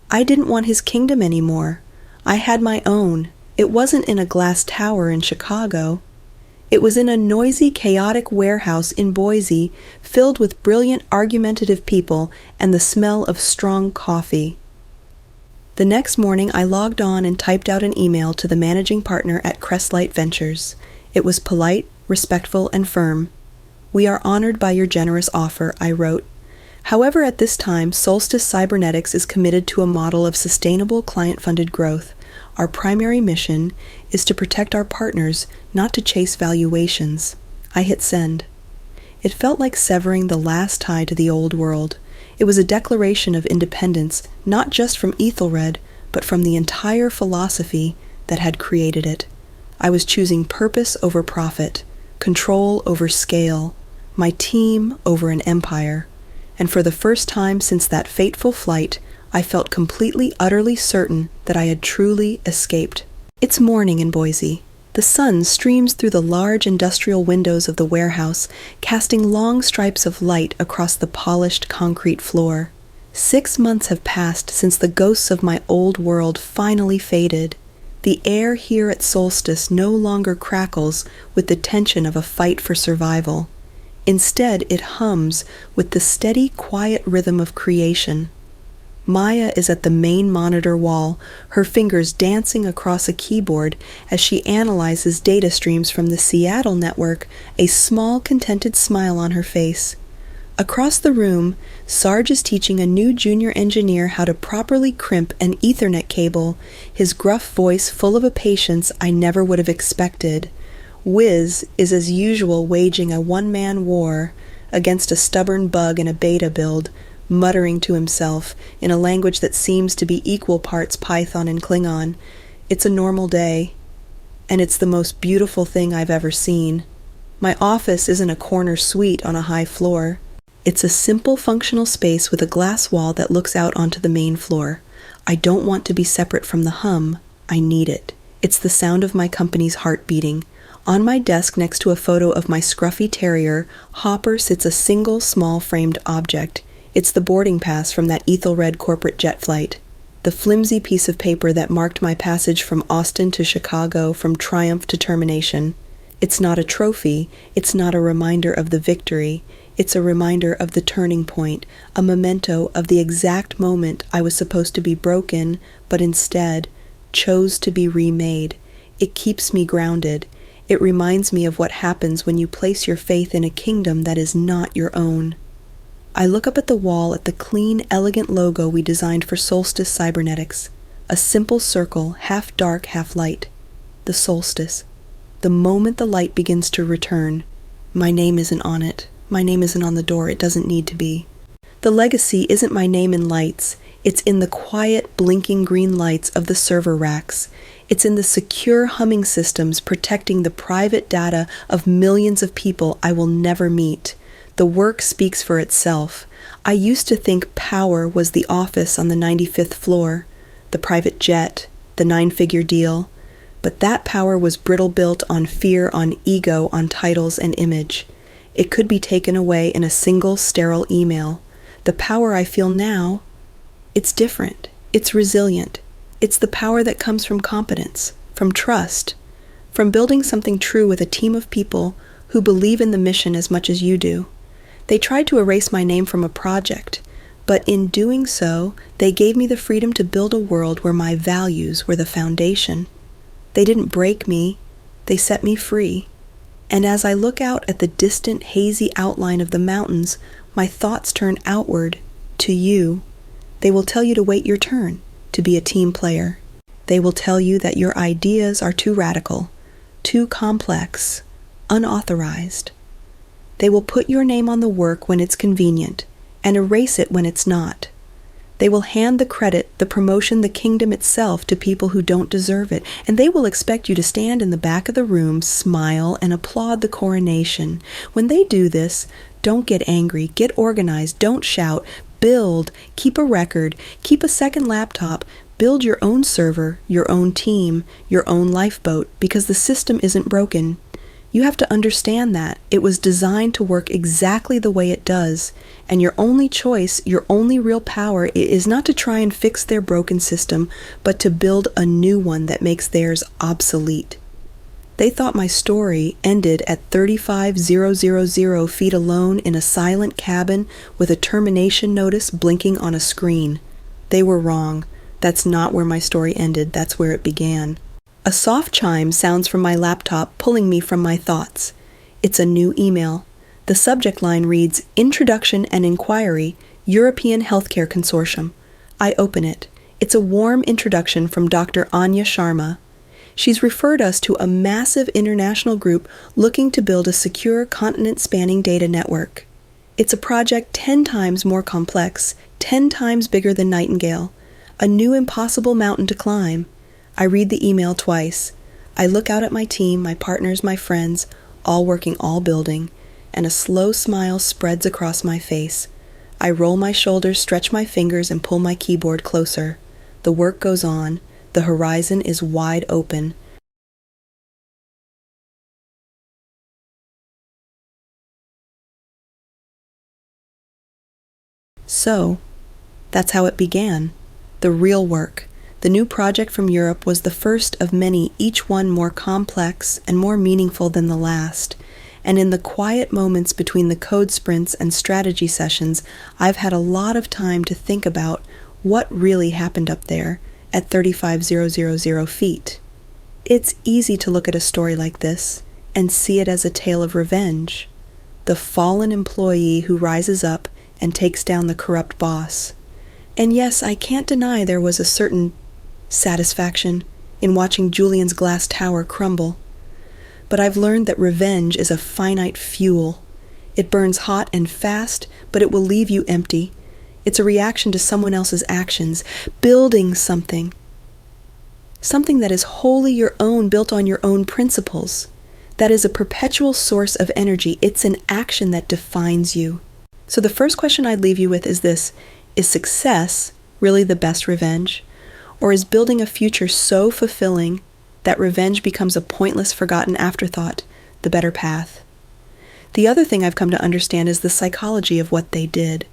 I didn't want his kingdom anymore. I had my own. It wasn't in a glass tower in Chicago. It was in a noisy, chaotic warehouse in Boise, filled with brilliant, argumentative people and the smell of strong coffee. The next morning, I logged on and typed out an email to the managing partner at Crestlight Ventures. It was polite, respectful, and firm. "We are honored by your generous offer," I wrote. "However, at this time, Solstice Cybernetics is committed to a model of sustainable client-funded growth. Our primary mission is to protect our partners, not to chase valuations." I hit send. It felt like severing the last tie to the old world. It was a declaration of independence, not just from Ethelred, but from the entire philosophy that had created it. I was choosing purpose over profit, control over scale, my team over an empire. And for the first time since that fateful flight, I felt completely, utterly certain that I had truly escaped. It's morning in Boise. The The sun streams through the large industrial windows of the warehouse, casting long stripes of light across the polished concrete floor. 6 months have passed since the ghosts of my old world finally faded. The air here at solstice no longer crackles with the tension of a fight for survival. Instead, it hums with the steady, quiet rhythm of creation. Maya is at the main monitor wall, her fingers dancing across a keyboard as she analyzes data streams from the Seattle network, a small, contented smile on her face. Across the room, Sarge is teaching a new junior engineer how to properly crimp an Ethernet cable, his gruff voice full of a patience I never would have expected. Wiz is as usual waging a one-man war against a stubborn bug in a beta build, muttering to himself in a language that seems to be equal parts Python and Klingon. It's a normal day, and it's the most beautiful thing I've ever seen. My office isn't a corner suite on a high floor. It's a simple functional space with a glass wall that looks out onto the main floor. I don't want to be separate from the hum. I need it. It's the sound of my company's heart beating. On my desk next to a photo of my scruffy terrier, Hopper sits a single small framed object. It's the boarding pass from that Ethelred corporate jet flight. The flimsy piece of paper that marked my passage from Austin to Chicago, from triumph to termination. It's not a trophy. It's not a reminder of the victory. It's a reminder of the turning point, a memento of the exact moment I was supposed to be broken, but instead chose to be remade. It keeps me grounded. It reminds me of what happens when you place your faith in a kingdom that is not your own. I look up at the wall at the clean, elegant logo we designed for Solstice Cybernetics. A simple circle, half dark, half light. The solstice. The moment the light begins to return. My name isn't on it. My name isn't on the door. It doesn't need to be. The legacy isn't my name in lights. It's in the quiet, blinking green lights of the server racks. It's in the secure humming systems protecting the private data of millions of people I will never meet. The work speaks for itself. I used to think power was the office on the 95th floor, the private jet, the 9-figure deal. But that power was brittle-built on fear, on ego, on titles and image. It could be taken away in a single sterile email. The power I feel now, it's different. It's resilient. It's the power that comes from competence, from trust, from building something true with a team of people who believe in the mission as much as you do. They tried to erase my name from a project, but in doing so, they gave me the freedom to build a world where my values were the foundation. They didn't break me, they set me free. And as I look out at the distant, hazy outline of the mountains, my thoughts turn outward, to you. They will tell you to wait your turn, to be a team player. They will tell you that your ideas are too radical, too complex, unauthorized. They will put your name on the work when it's convenient, and erase it when it's not. They will hand the credit, the promotion, the kingdom itself to people who don't deserve it, and they will expect you to stand in the back of the room, smile, and applaud the coronation. When they do this, don't get angry, get organized, don't shout, build, keep a record, keep a second laptop, build your own server, your own team, your own lifeboat, because the system isn't broken. You have to understand that it was designed to work exactly the way it does, and your only choice, your only real power is not to try and fix their broken system, but to build a new one that makes theirs obsolete. They thought my story ended at 35,000 feet alone in a silent cabin with a termination notice blinking on a screen. They were wrong. That's not where my story ended, that's where it began. A soft chime sounds from my laptop, pulling me from my thoughts. It's a new email. The subject line reads, Introduction and Inquiry, European Healthcare Consortium. I open it. It's a warm introduction from Dr. Anya Sharma. She's referred us to a massive international group looking to build a secure continent-spanning data network. It's a project 10 times more complex, 10 times bigger than Nightingale, a new impossible mountain to climb. I read the email twice. I look out at my team, my partners, my friends, all working, all building, and a slow smile spreads across my face. I roll my shoulders, stretch my fingers, and pull my keyboard closer. The work goes on. The horizon is wide open. So, that's how it began. The real work. The new project from Europe was the first of many, each one more complex and more meaningful than the last. And in the quiet moments between the code sprints and strategy sessions, I've had a lot of time to think about what really happened up there at 35,000 feet. It's easy to look at a story like this and see it as a tale of revenge. The fallen employee who rises up and takes down the corrupt boss. And yes, I can't deny there was a certain satisfaction in watching Julian's glass tower crumble. But I've learned that revenge is a finite fuel. It burns hot and fast, but it will leave you empty. It's a reaction to someone else's actions, building something. Something that is wholly your own, built on your own principles. That is a perpetual source of energy. It's an action that defines you. So the first question I'd leave you with is this: is success really the best revenge? Or is building a future so fulfilling that revenge becomes a pointless, forgotten afterthought, the better path? The other thing I've come to understand is the psychology of what they did.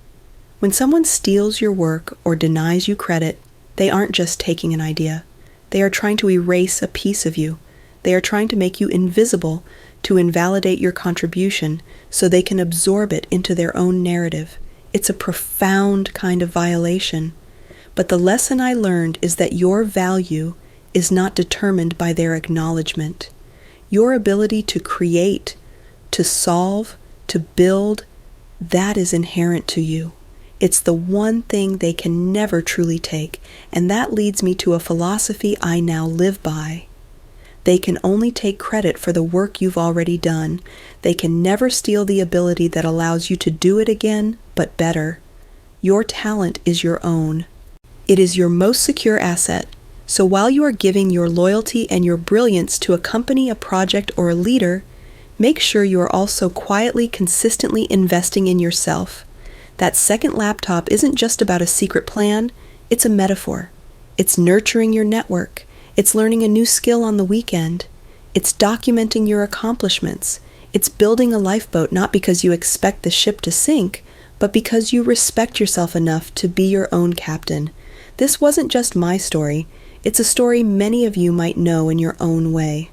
When someone steals your work or denies you credit, they aren't just taking an idea. They are trying to erase a piece of you. They are trying to make you invisible, to invalidate your contribution so they can absorb it into their own narrative. It's a profound kind of violation. But the lesson I learned is that your value is not determined by their acknowledgement. Your ability to create, to solve, to build, that is inherent to you. It's the one thing they can never truly take, and that leads me to a philosophy I now live by. They can only take credit for the work you've already done. They can never steal the ability that allows you to do it again, but better. Your talent is your own. It is your most secure asset. So while you are giving your loyalty and your brilliance to a company, a project, or a leader, make sure you are also quietly, consistently investing in yourself. That second laptop isn't just about a secret plan, it's a metaphor. It's nurturing your network. It's learning a new skill on the weekend. It's documenting your accomplishments. It's building a lifeboat not because you expect the ship to sink, but because you respect yourself enough to be your own captain. This wasn't just my story. It's a story many of you might know in your own way.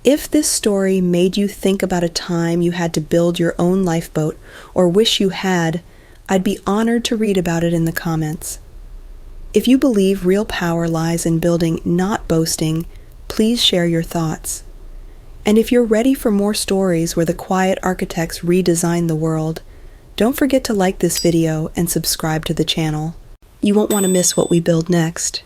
If this story made you think about a time you had to build your own lifeboat, or wish you had, I'd be honored to read about it in the comments. If you believe real power lies in building, not boasting, please share your thoughts. And if you're ready for more stories where the quiet architects redesign the world, don't forget to like this video and subscribe to the channel. You won't want to miss what we build next.